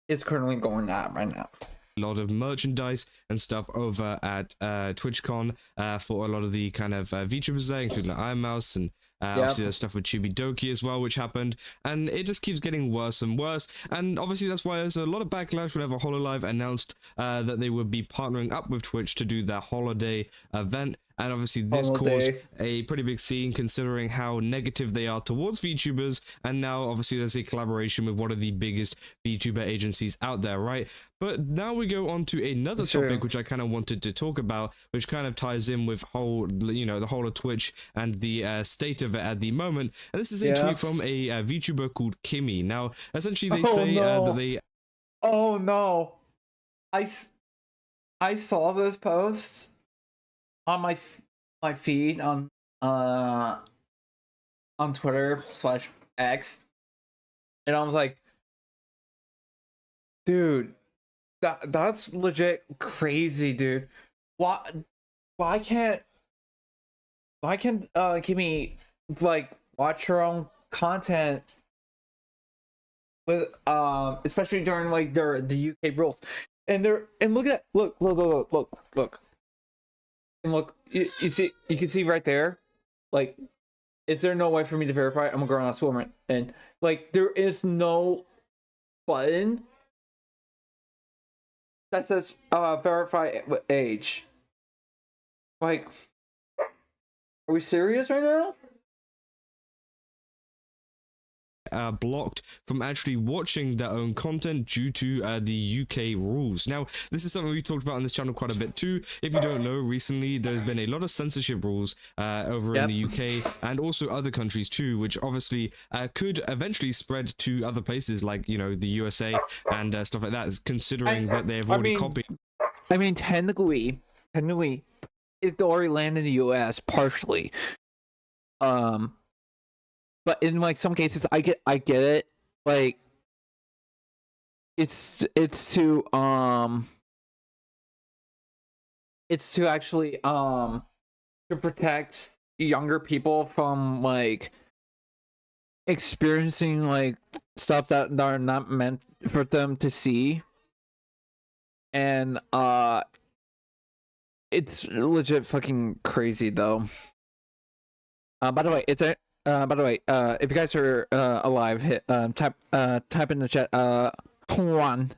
is currently going at right now. A lot of merchandise and stuff over at TwitchCon for a lot of the kind of VTubers there, including the Iron Mouse, and obviously there's stuff with Chibidoki as well, which happened, and it just keeps getting worse and worse. And obviously that's why there's a lot of backlash whenever HoloLive announced that they would be partnering up with Twitch to do their holiday event. And obviously this caused a pretty big scene, considering how negative they are towards VTubers. And now obviously there's a collaboration with one of the biggest VTuber agencies out there, right? But now we go on to another topic, which I kind of wanted to talk about, which kind of ties in with whole, you know, the whole of Twitch and the state of it at the moment. And this is a tweet from a VTuber called Kimmy. Now, essentially they say that they... Oh no. I saw this post on my feed on Twitter/X, and I was like, dude, that's legit crazy, dude. Why can't Kimmy like watch her own content with especially during like the UK rules, and look, and look, you see, you can see right there, like, is there no way for me to verify I'm a grown ass woman? And like, there is no button that says verify age. Like, are we serious right now? blocked from actually watching their own content due to the UK rules. Now, this is something we talked about on this channel quite a bit too. If you don't know, recently there's been a lot of censorship rules over in the UK and also other countries too, which obviously could eventually spread to other places like, you know, the USA and stuff like that, considering that they've already copied. I mean, technically, it already landed in the US partially. But in like some cases, I get it. Like, it's to actually to protect younger people from like experiencing like stuff that are not meant for them to see. And it's legit fucking crazy though. By the way, if you guys are alive, hit type in the chat Juan.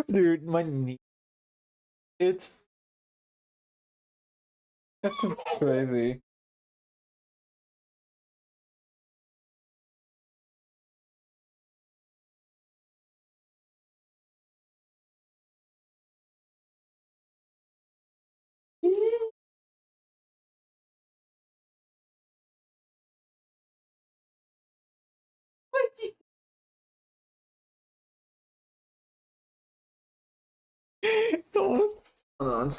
Dude, my knee. That's crazy. Hold on.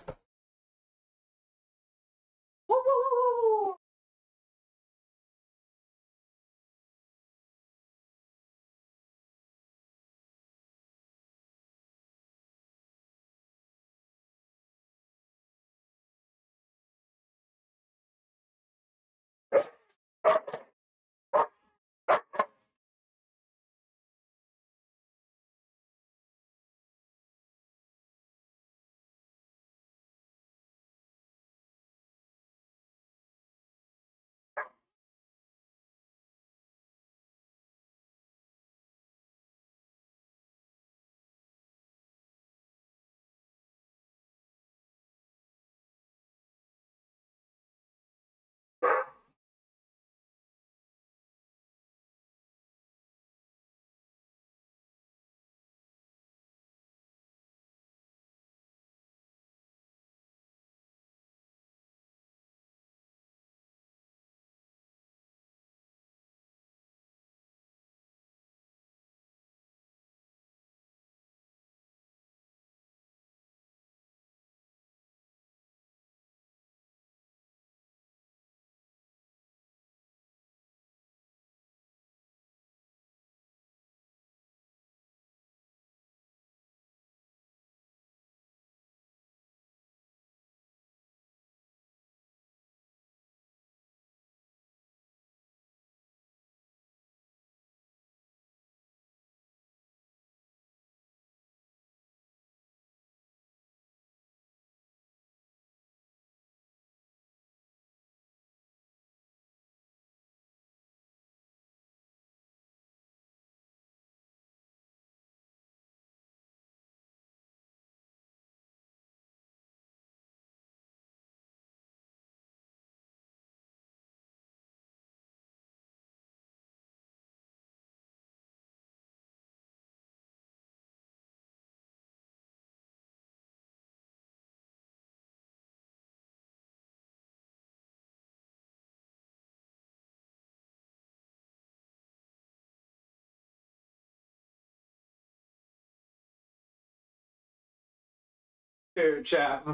Dude, chat.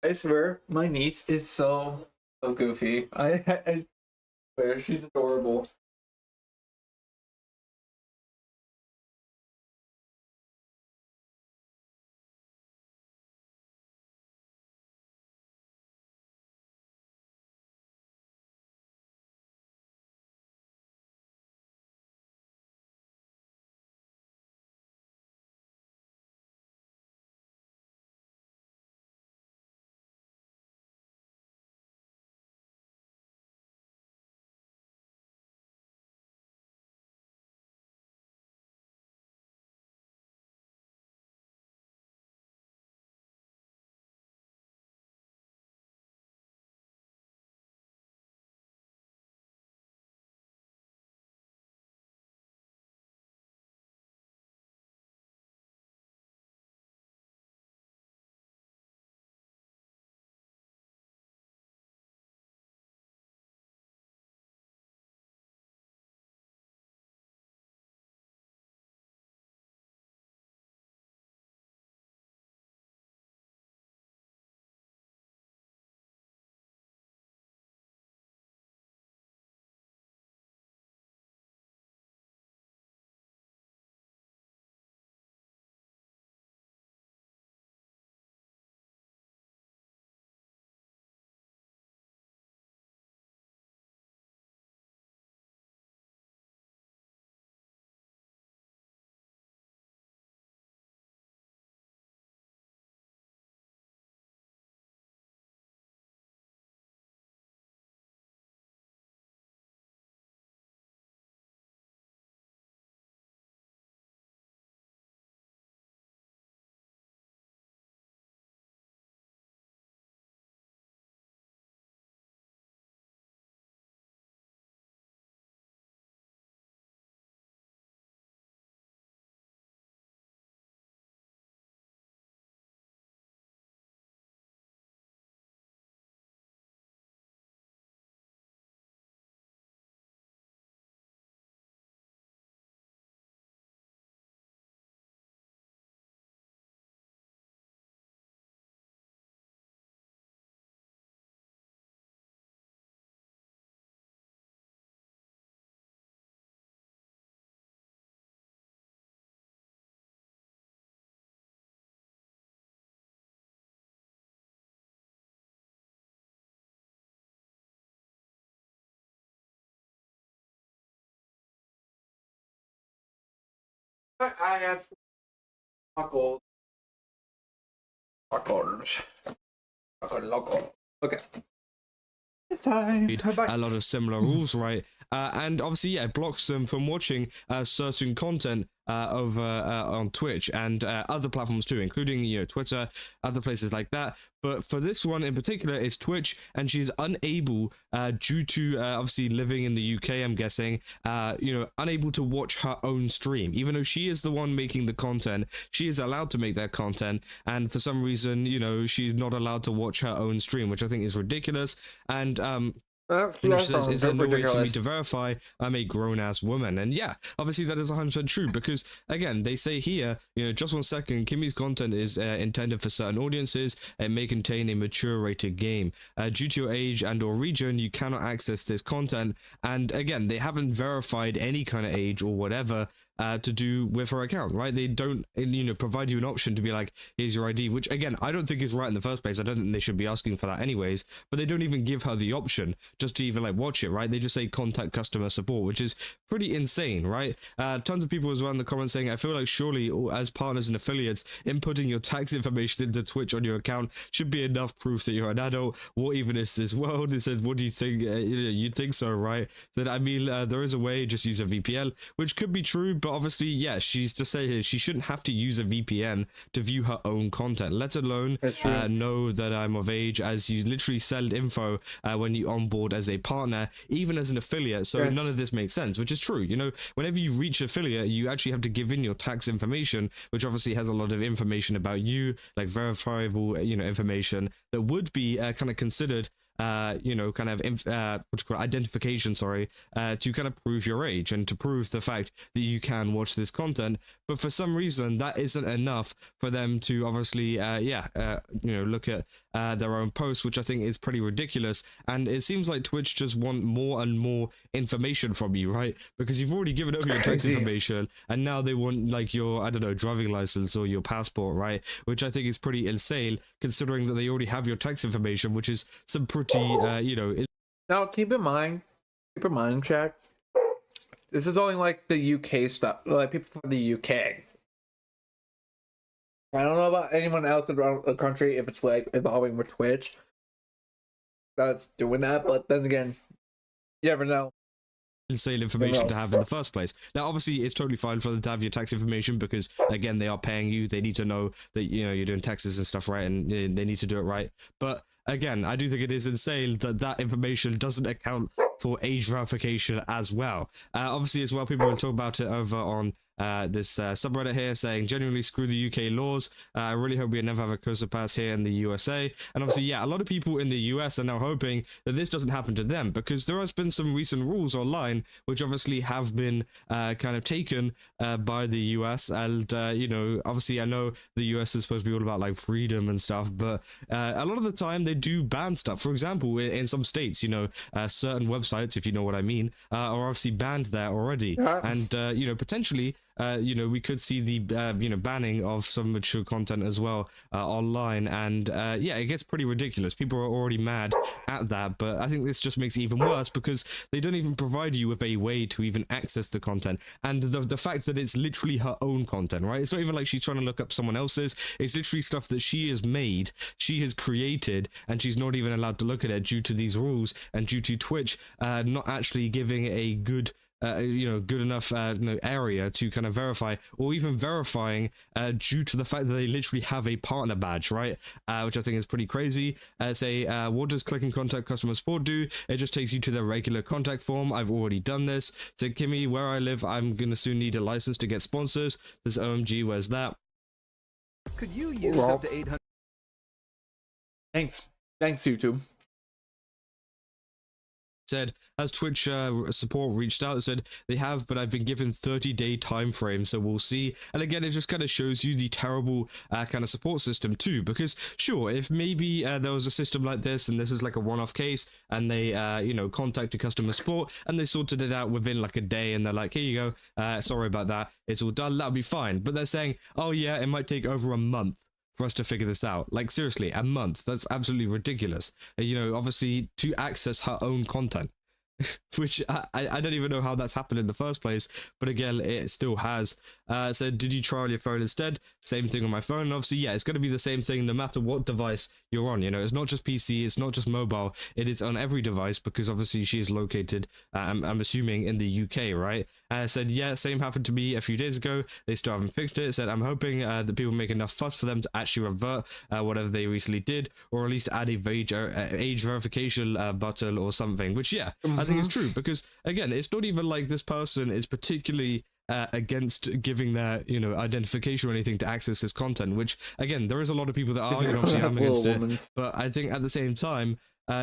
I swear, my niece is so goofy. I swear, she's adorable. I have local. Okay. It's time. A lot of similar rules, right? And obviously, yeah, it blocks them from watching certain content over on Twitch and other platforms too, including Twitter, other places like that. But for this one in particular, it's Twitch, and she's unable, due to obviously living in the UK, I'm guessing, unable to watch her own stream, even though she is the one making the content. She is allowed to make that content, and for some reason, she's not allowed to watch her own stream, which I think is ridiculous. And she says, is there no way for me to verify I'm a grown-ass woman? And yeah, obviously that is 100% true, because again, they say here, just 1 second, Kimmy's content is intended for certain audiences. It may contain a mature rated game. Due to your age and or region, you cannot access this content. And again, they haven't verified any kind of age or whatever to do with her account, right? They don't, provide you an option to be like, here's your ID, which again, I don't think is right in the first place. I don't think they should be asking for that anyways, but they don't even give her the option just to even watch it, right? They just say contact customer support, which is pretty insane, right? Tons of people as well in the comments saying, I feel like surely as partners and affiliates, inputting your tax information into Twitch on your account should be enough proof that you're an adult. What even is this world? They said, what do you think? You think so, right? That I mean, there is a way, just use a VPN, which could be true, but obviously, yeah, she's just saying here she shouldn't have to use a VPN to view her own content, let alone know that I'm of age, as you literally sell info when you onboard as a partner, even as an affiliate. So none of this makes sense, which is true. Whenever you reach affiliate, you actually have to give in your tax information, which obviously has a lot of information about you, like verifiable, information that would be kind of considered identification, to kind of prove your age and to prove the fact that you can watch this content. But for some reason, that isn't enough for them to obviously, look at their own posts, which I think is pretty ridiculous. And it seems like Twitch just want more and more information from you, right? Because you've already given over your tax information, and now they want your, I don't know, driving license or your passport, right? Which I think is pretty insane, considering that they already have your tax information, which is some pretty, Now, keep in mind, chat, this is only the UK stuff, people from the UK. I don't know about anyone else around the country if it's involving with Twitch that's doing that, but then again, you never know. Insane information to have in the first place. Now, obviously, it's totally fine for them to have your tax information because, again, they are paying you. They need to know that you're doing taxes and stuff right, and they need to do it right. But again, I do think it is insane that information doesn't account for age verification as well. Obviously, as well, people will talk about it over on this subreddit here, saying genuinely screw the UK laws. I really hope we never have a COSA pass here in the USA. And obviously, yeah, a lot of people in the US are now hoping that this doesn't happen to them, because there has been some recent rules online which obviously have been kind of taken by the US. And obviously I know the US is supposed to be all about freedom and stuff, but a lot of the time they do ban stuff. For example, in some states, certain websites, if you know what I mean, are obviously banned there already. And potentially we could see the banning of some mature content as well online. And yeah, it gets pretty ridiculous. People are already mad at that, but I think this just makes it even worse because they don't even provide you with a way to even access the content. And the fact that it's literally her own content, right? It's not even like she's trying to look up someone else's. It's literally stuff that she has made, she has created, and she's not even allowed to look at it due to these rules and due to Twitch not actually giving a good good enough area to kind of verify, or even verifying due to the fact that they literally have a partner badge, right? Which I think is pretty crazy. Say, what does clicking contact customer support do? It just takes you to the regular contact form. I've already done this. So Kimmy, where I live, I'm gonna soon need a license to get sponsors. This OMG, where's that? Could you use up to 800? Thanks, YouTube. Said, has Twitch support reached out? It said they have, but I've been given 30-day time frame, so we'll see. And again, it just kind of shows you the terrible kind of support system too, because sure, if maybe there was a system like this and this is a one-off case and they contacted customer support and they sorted it out within a day and they're like, here you go, sorry about that, it's all done, that'll be fine. But they're saying, oh yeah, it might take over a month for us to figure this out. Seriously, a month? That's absolutely ridiculous. Obviously to access her own content. which I don't even know how that's happened in the first place, but again, it still has. Said, did you try on your phone instead? Same thing on my phone. And obviously, yeah, it's going to be the same thing no matter what device you're on. You know, it's not just PC, it's not just mobile, it is on every device, because obviously she is located, I'm assuming, in the UK, right? Said, yeah, same happened to me a few days ago. They still haven't fixed it. Said, I'm hoping that people make enough fuss for them to actually revert whatever they recently did, or at least add a age verification button or something, which, yeah, I think it's true, because again, it's not even like this person is particularly against giving their, you know, identification or anything to access this content, which again, there is a lot of people that are, you know, obviously I'm against it, but I think at the same time,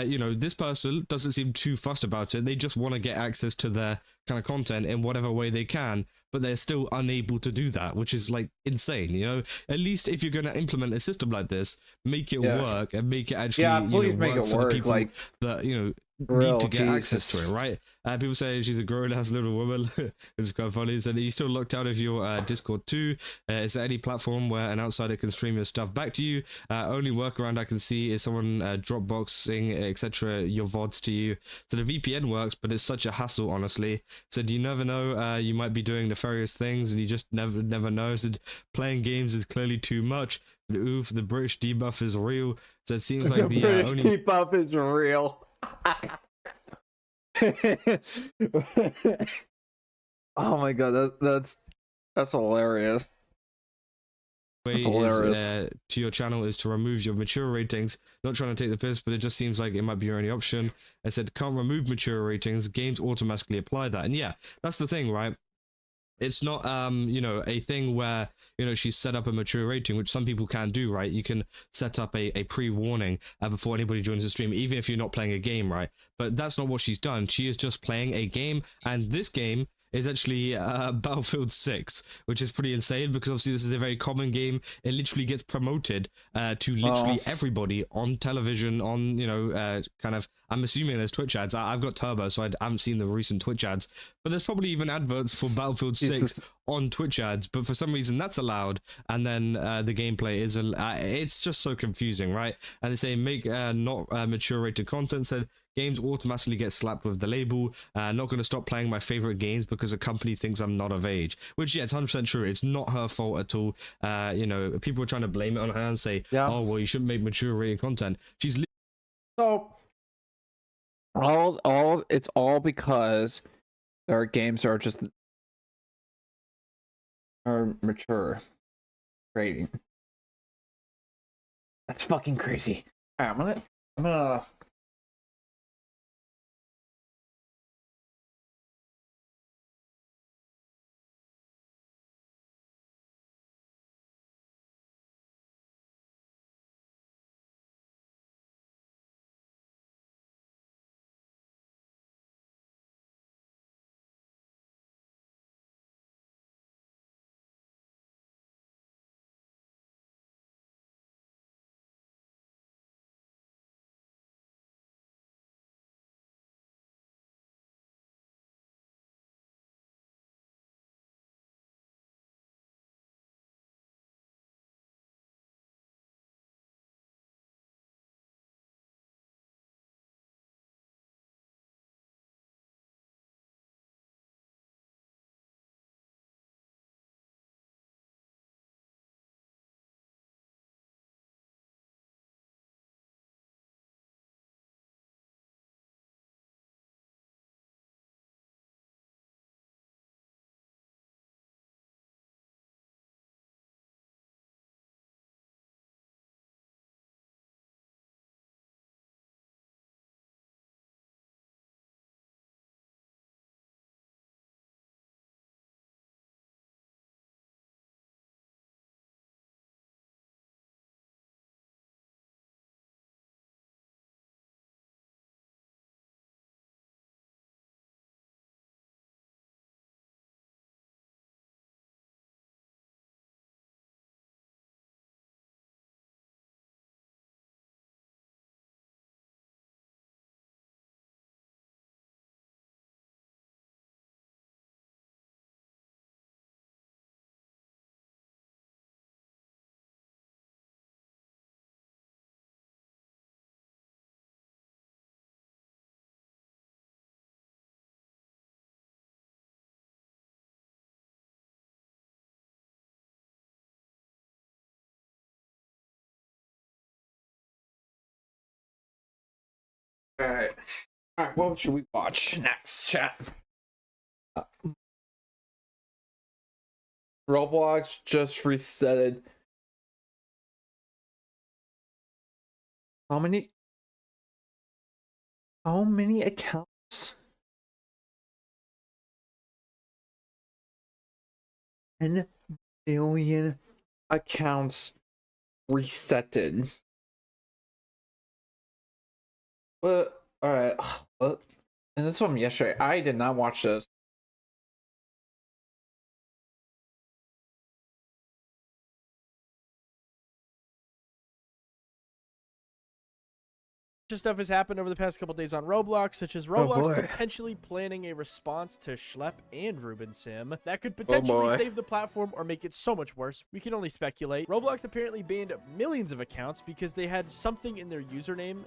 you know, this person doesn't seem too fussed about it. They just want to get access to their kind of content in whatever way they can, but they're still unable to do that, which is like insane. You know, at least if you're going to implement a system like this, make it work and make it actually, you know, make work it for work, the people like, that, you know, real need to get Jesus. access to it, right? People say she's a grown-ass little woman, which is quite funny. Said, are you still locked out of your Discord too? Is there any platform where an outsider can stream your stuff back to you? Only workaround I can see is someone Dropboxing, etc., your VODs to you. So the VPN works, but it's such a hassle, honestly. Said, you never know, you might be doing nefarious things, and you just never know. Said, playing games is clearly too much. Oof, the British debuff is real. So it seems like the British only debuff is real. Oh my god, that's hilarious. way is, to your channel is to remove your mature ratings. Not trying to take the piss, but it just seems like it might be your only option. I said, can't remove mature ratings, games automatically apply that. And yeah, that's the thing, right? It's not, you know, a thing where, you know, she's set up a mature rating, which some people can do, right? You can set up a pre-warning before anybody joins the stream, even if you're not playing a game, right? But that's not what she's done. She is just playing a game, and this game is actually Battlefield 6, which is pretty insane, because obviously this is a very common game. It literally gets promoted to literally everybody on television, on, you know, kind of, I'm assuming there's Twitch ads. I've got Turbo, so I haven't seen the recent Twitch ads, but there's probably even adverts for Battlefield 6 on Twitch ads, but for some reason that's allowed, and then the gameplay isn't. It's just so confusing, right? And they say make not mature rated content, said games automatically get slapped with the label. Not going to stop playing my favorite games because a company thinks I'm not of age, which, yeah, it's 100% true. It's not her fault at all. You know, people are trying to blame it on her and say, oh, well, you shouldn't make mature rated content. She's so it's all because our games are just mature rating. That's fucking crazy. All right, I'm gonna Alright. Alright, what should we watch next, chat? Roblox just resetted. How many accounts? 10 million accounts resetted. But alright. And this from yesterday. I did not watch this. Stuff has happened over the past couple days on Roblox, such as Roblox potentially planning a response to Schlepp and Ruben Sim that could potentially save the platform or make it so much worse. We can only speculate. Roblox apparently banned millions of accounts because they had something in their username.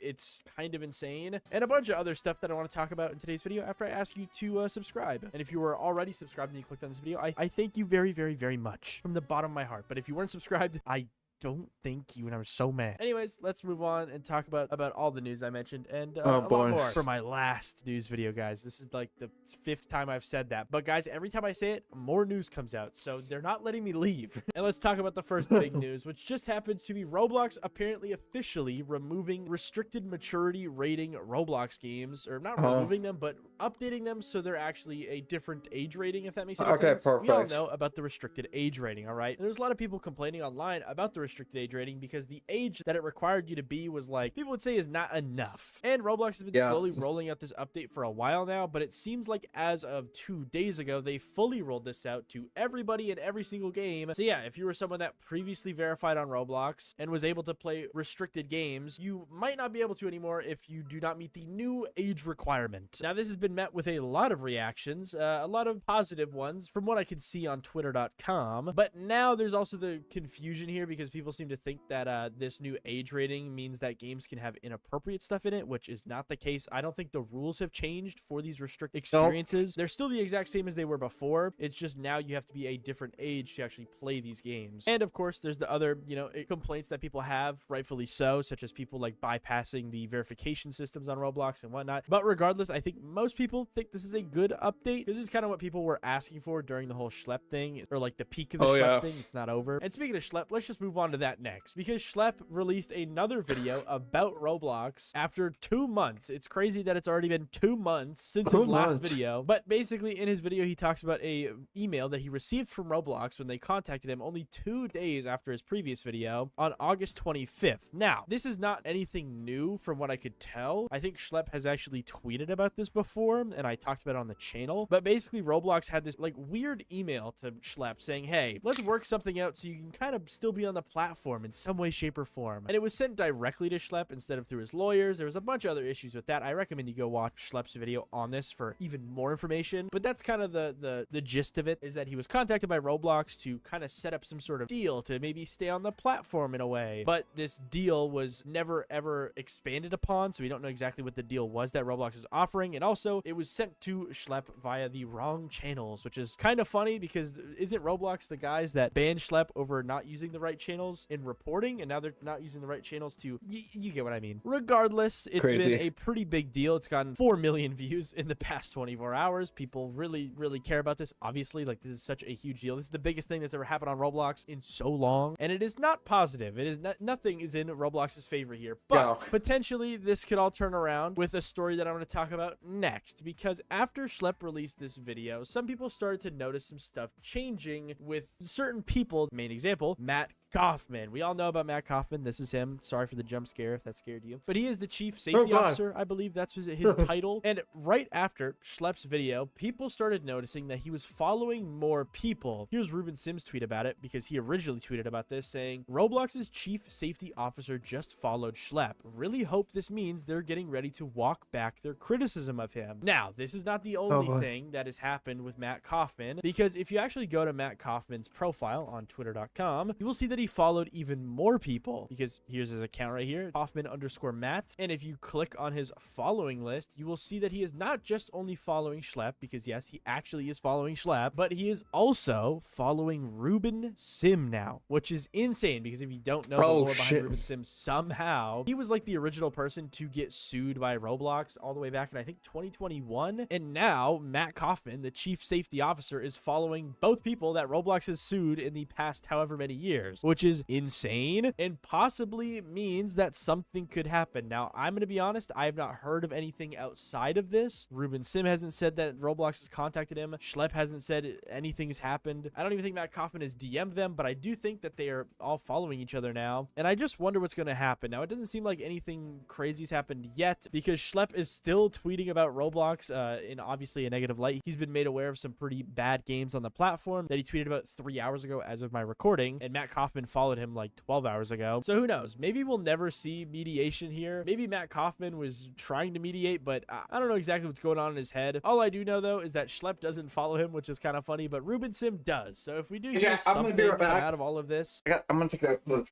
It's kind of insane, and a bunch of other stuff that I want to talk about in today's video after I ask you to subscribe. And if you were already subscribed and you clicked on this video, I thank you very, very, very much from the bottom of my heart. But if you weren't subscribed, I don't thank you, and I'm so mad. Anyways, let's move on and talk about all the news I mentioned and a lot more for my last news video, guys. This is like the 5th time I've said that, but guys, every time I say it, more news comes out, so they're not letting me leave. And let's talk about the first big news, which just happens to be Roblox apparently officially removing restricted maturity rating Roblox games, or not removing them, but updating them so they're actually a different age rating, if that makes any sense. Perfect. We all know about the restricted age rating, all right? And there's a lot of people complaining online about the restricted age rating because the age that it required you to be was, like, people would say is not enough. And Roblox has been slowly rolling out this update for a while now, but it seems like as of 2 days ago, they fully rolled this out to everybody in every single game. So yeah, if you were someone that previously verified on Roblox and was able to play restricted games, you might not be able to anymore if you do not meet the new age requirement. Now, this has been met with a lot of reactions, a lot of positive ones from what I can see on twitter.com, but now there's also the confusion here because people seem to think that this new age rating means that games can have inappropriate stuff in it, which is not the case. I don't think the rules have changed for these restricted experiences. They're still the exact same as they were before. It's just now you have to be a different age to actually play these games. And of course, there's the other, complaints that people have, rightfully so, such as people like bypassing the verification systems on Roblox and whatnot. But regardless, I think most people think this is a good update. This is kind of what people were asking for during the whole Schlepp thing, or like the peak of the Schlepp thing. It's not over. And speaking of Schlepp, let's just move on to that next, because Schlepp released another video about Roblox after 2 months. It's crazy that it's already been 2 months since his last video, but basically in his video he talks about a email that he received from Roblox when they contacted him only 2 days after his previous video on August 25th. Now, this is not anything new from what I could tell. I think Schlepp has actually tweeted about this before, and I talked about it on the channel, but basically Roblox had this like weird email to Schlepp saying, hey, let's work something out so you can kind of still be on the platform in some way, shape, or form. And it was sent directly to Schlepp instead of through his lawyers. There was a bunch of other issues with that. I recommend you go watch Schlepp's video on this for even more information, but that's kind of the gist of it, is that he was contacted by Roblox to kind of set up some sort of deal to maybe stay on the platform in a way, but this deal was never ever expanded upon, so we don't know exactly what the deal was that Roblox is offering. And also, it was sent to Schlepp via the wrong channels, which is kind of funny because isn't Roblox the guys that banned Schlepp over not using the right channels in reporting, and now they're not using the right channels to you get what I mean. Regardless, it's been a pretty big deal. It's gotten 4 million views in the past 24 hours. People really care about this. Obviously, like, this is such a huge deal. This is the biggest thing that's ever happened on Roblox in so long, and it is not positive. It is nothing is in Roblox's favor here, but potentially this could all turn around with a story that I'm going to talk about next, because after Schlepp released this video, some people started to notice some stuff changing with certain people. Main example, Matt Kaufman. We all know about Matt Kaufman. This is him. Sorry for the jump scare if that scared you. But he is the chief safety officer, I believe that's his title. And right after Schlepp's video, people started noticing that he was following more people. Here's Ruben Sim's tweet about it, because he originally tweeted about this saying, Roblox's chief safety officer just followed Schlepp. Really hope this means they're getting ready to walk back their criticism of him. Now, this is not the only thing that has happened with Matt Kaufman, because if you actually go to Matt Kaufman's profile on twitter.com, you will see that that he followed even more people, because here's his account right here, Kaufman_Matt. And if you click on his following list, you will see that he is not just only following Schlepp, because yes, he actually is following Schlepp, but he is also following Ruben Sim now, which is insane, because if you don't know the lore behind Ruben Sim, somehow he was like the original person to get sued by Roblox all the way back in, I think, 2021. And now Matt Kaufman, the chief safety officer, is following both people that Roblox has sued in the past however many years, which is insane and possibly means that something could happen. Now, I'm going to be honest, I have not heard of anything outside of this. Ruben Sim hasn't said that Roblox has contacted him. Schlepp hasn't said anything's happened. I don't even think Matt Kaufman has DM'd them, but I do think that they are all following each other now. And I just wonder what's going to happen. Now, it doesn't seem like anything crazy's happened yet, because Schlepp is still tweeting about Roblox in obviously a negative light. He's been made aware of some pretty bad games on the platform that he tweeted about 3 hours ago as of my recording, and Matt Kaufman followed him like 12 hours ago. So who knows? Maybe we'll never see mediation here. Maybe Matt Kaufman was trying to mediate, but I don't know exactly what's going on in his head. All I do know, though, is that Schlepp doesn't follow him, which is kind of funny, but Ruben Sim does. So if we do hear something come out of all of this... I'm gonna take a look.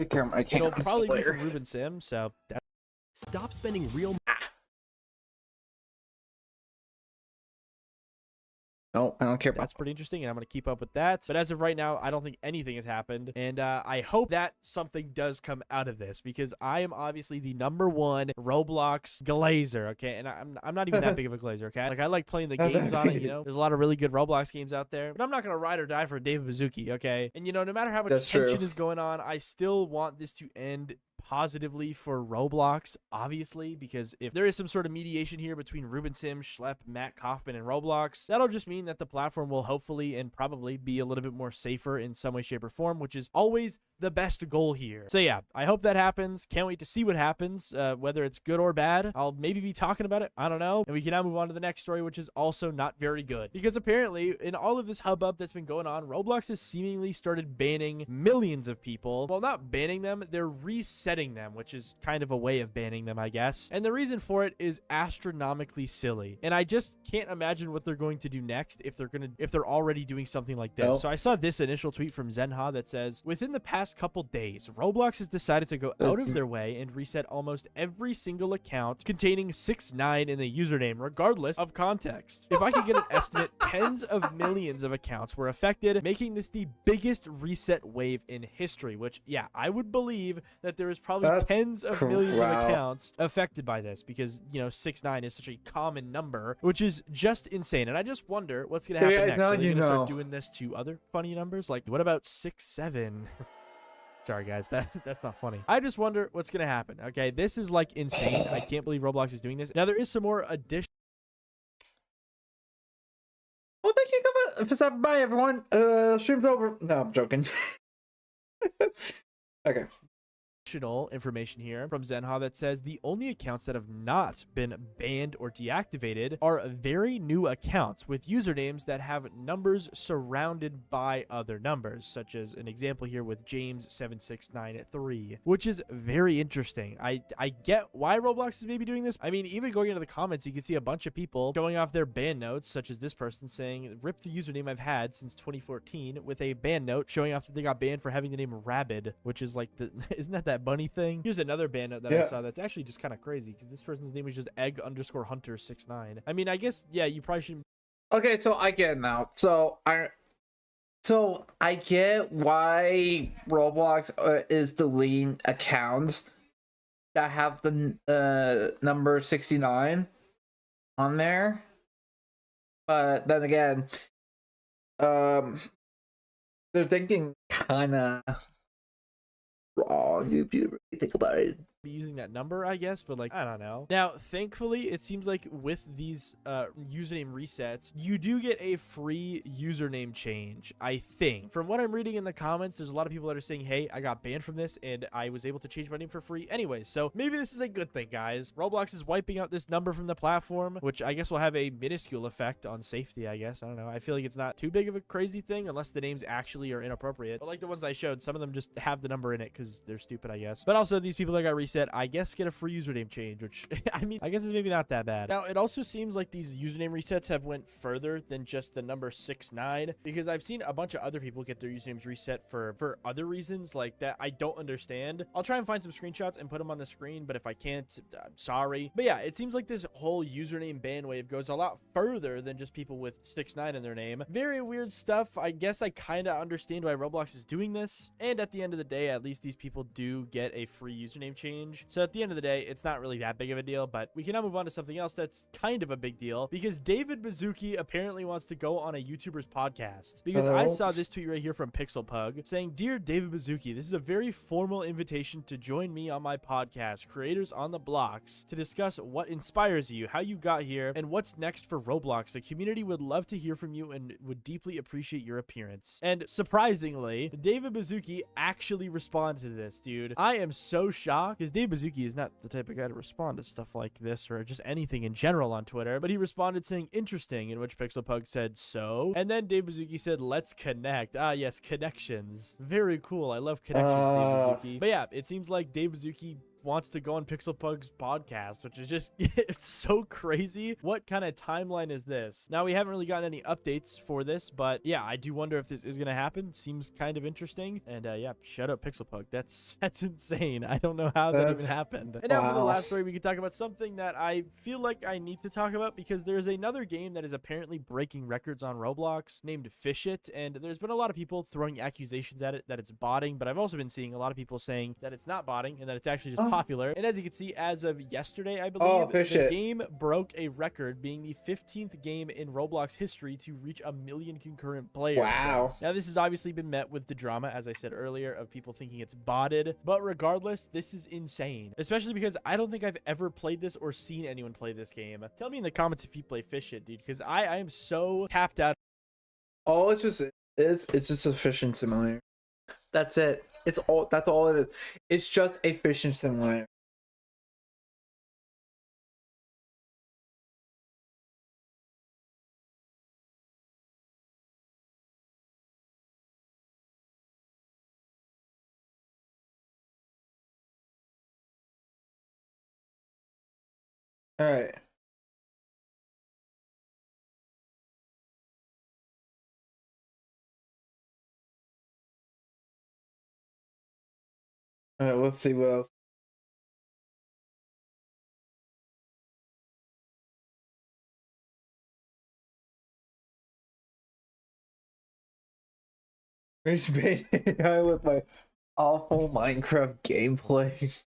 It'll probably be from Ruben Sim, so... Stop spending real... No, I don't care about That's pretty interesting, and I'm going to keep up with that. But as of right now, I don't think anything has happened. And I hope that something does come out of this, because I am obviously the #1 Roblox glazer, okay? And I'm not even that big of a glazer, okay? Like, I like playing the games on it, you know? There's a lot of really good Roblox games out there. But I'm not going to ride or die for David Baszucki, okay? And, you know, no matter how much tension is going on, I still want this to end positively for Roblox, obviously, because if there is some sort of mediation here between Ruben Sim, Schlepp, Matt Kaufman, and Roblox, that'll just mean that the platform will hopefully and probably be a little bit more safer in some way, shape, or form, which is always the best goal here. So yeah, I hope that happens. Can't wait to see what happens, whether it's good or bad. I'll maybe be talking about it. I don't know. And we can now move on to the next story, which is also not very good, because apparently in all of this hubbub that's been going on, Roblox has seemingly started banning millions of people. Well, not banning them, they're resetting them, which is kind of a way of banning them, I guess. And the reason for it is astronomically silly. And I just can't imagine what they're going to do next if they're already doing something like this. So I saw this initial tweet from Zenha that says, within the past couple days, Roblox has decided to go out of their way and reset almost every single account containing 6ix9ine in the username, regardless of context. If I could get an estimate, tens of millions of accounts were affected, making this the biggest reset wave in history, which, yeah, I would believe that there is probably tens of millions of accounts affected by this, because, you know, 6ix9ine is such a common number, which is just insane. And I just wonder what's going to happen next. Are they going to start doing this to other funny numbers? Like, what about 6-7? Sorry, guys, that's not funny. I just wonder what's going to happen. Okay, this is, like, insane. I can't believe Roblox is doing this. Now, there is some more additional... Well, thank you for stopping by, everyone. Stream's over. No, I'm joking. Okay. Information here from Zenha that says the only accounts that have not been banned or deactivated are very new accounts with usernames that have numbers surrounded by other numbers, such as an example here with James7693, which is very interesting. I get why Roblox is maybe doing this. I mean, even going into the comments, you can see a bunch of people showing off their ban notes, such as this person saying, rip the username I've had since 2014, with a ban note showing off that they got banned for having the name Rabid, which is like the isn't that bunny thing? Here's another ban note that I saw that's actually just kind of crazy, because this person's name was just egg_hunter69. I mean, I guess, yeah, you probably shouldn't Okay, so I get it now. So I get why Roblox is deleting accounts that have the number 69 on there. But then again, they're thinking kind of wrong if you really think about it. Be using that number, I guess, but like, I don't know. Now, thankfully, it seems like with these username resets, you do get a free username change, I think. From what I'm reading in the comments, there's a lot of people that are saying, hey, I got banned from this and I was able to change my name for free anyway. So maybe this is a good thing, guys. Roblox is wiping out this number from the platform, which I guess will have a minuscule effect on safety, I guess. I don't know. I feel like it's not too big of a crazy thing unless the names actually are inappropriate. But like the ones I showed, some of them just have the number in it because they're stupid, I guess. But also these people that got reset, I guess, get a free username change, which I mean, I guess it's maybe not that bad. Now, it also seems like these username resets have went further than just the number 69, because I've seen a bunch of other people get their usernames reset for other reasons like that I don't understand. I'll try and find some screenshots and put them on the screen, but if I can't, I'm sorry. But yeah, it seems like this whole username ban wave goes a lot further than just people with 69 in their name. Very weird stuff. I guess I kind of understand why Roblox is doing this, and at the end of the day, at least these people do get a free username change. So at the end of the day, it's not really that big of a deal, but we can now move on to something else that's kind of a big deal, because David Baszucki apparently wants to go on a YouTuber's podcast. Because I saw this tweet right here from PixelPug saying, "Dear David Baszucki, this is a very formal invitation to join me on my podcast, Creators on the Blocks, to discuss what inspires you, how you got here, and what's next for Roblox. The community would love to hear from you and would deeply appreciate your appearance." And surprisingly, David Baszucki actually responded to this, dude. I am so shocked, because David Baszucki is not the type of guy to respond to stuff like this or just anything in general on Twitter, but he responded saying interesting, in which PixelPug said so, and then Dave Baszucki said let's connect. Ah yes, connections. Very cool. I love connections, Dave Baszucki. But yeah, it seems like Dave Baszucki wants to go on PixelPug's podcast, which is just it's so crazy. What kind of timeline is this? Now, we haven't really gotten any updates for this, but yeah, I do wonder if this is gonna happen. Seems kind of interesting. And yeah, shout out PixelPug. That's insane. I don't know how that even happened. And now for the last story, we can talk about something that I feel like I need to talk about, because there's another game that is apparently breaking records on Roblox named Fish It, and there's been a lot of people throwing accusations at it that it's botting, but I've also been seeing a lot of people saying that it's not botting and that it's actually just popular. And as you can see, as of yesterday, I believe, the game broke a record, being the 15th game in Roblox history to reach 1 million concurrent players. Wow. Now, this has obviously been met with the drama, as I said earlier, of people thinking it's botted, but regardless, this is insane, especially because I don't think I've ever played this or seen anyone play this game. Tell me in the comments if you play Fish It, dude, because I am so tapped out. Oh, it's just a fishing simulator. That's it. That's all it is. It's just a fishing simulator. All right. All right, let's see what else. Which made I with my awful Minecraft gameplay.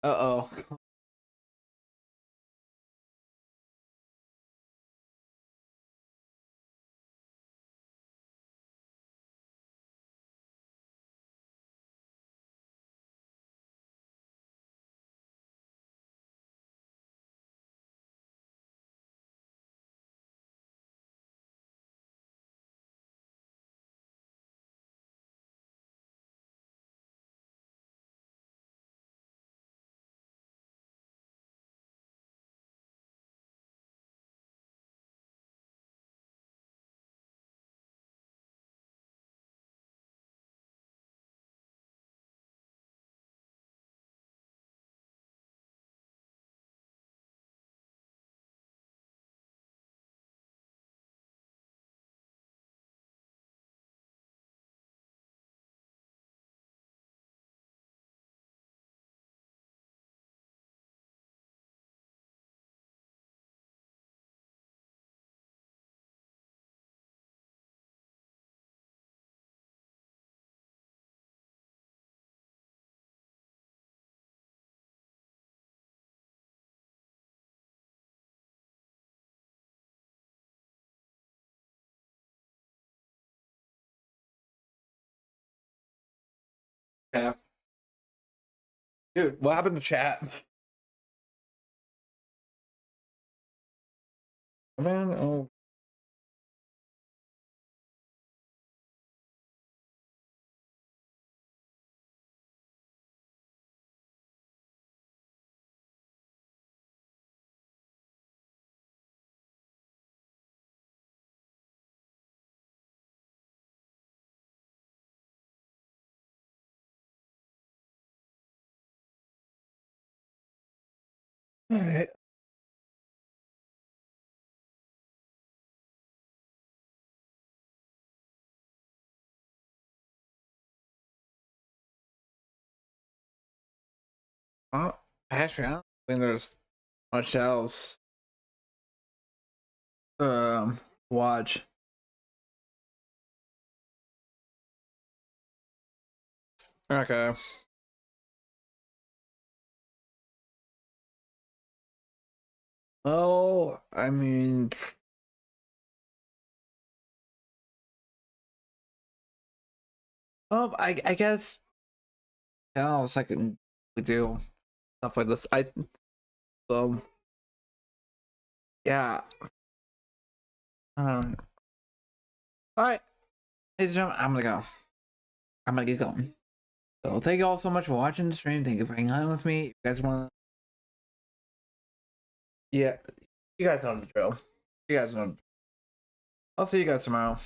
Uh-oh. Yeah. Dude, what happened to chat? Man, oh. All right. Oh, actually, I don't think there's much else. Watch. Okay. Oh, I mean, I guess else I can we do stuff like this. So yeah. All right, ladies and gentlemen, I'm gonna go. I'm gonna get going. So thank you all so much for watching the stream. Thank you for hanging out with me. You guys want? Yeah, you guys know the drill. You guys know. I'll see you guys tomorrow.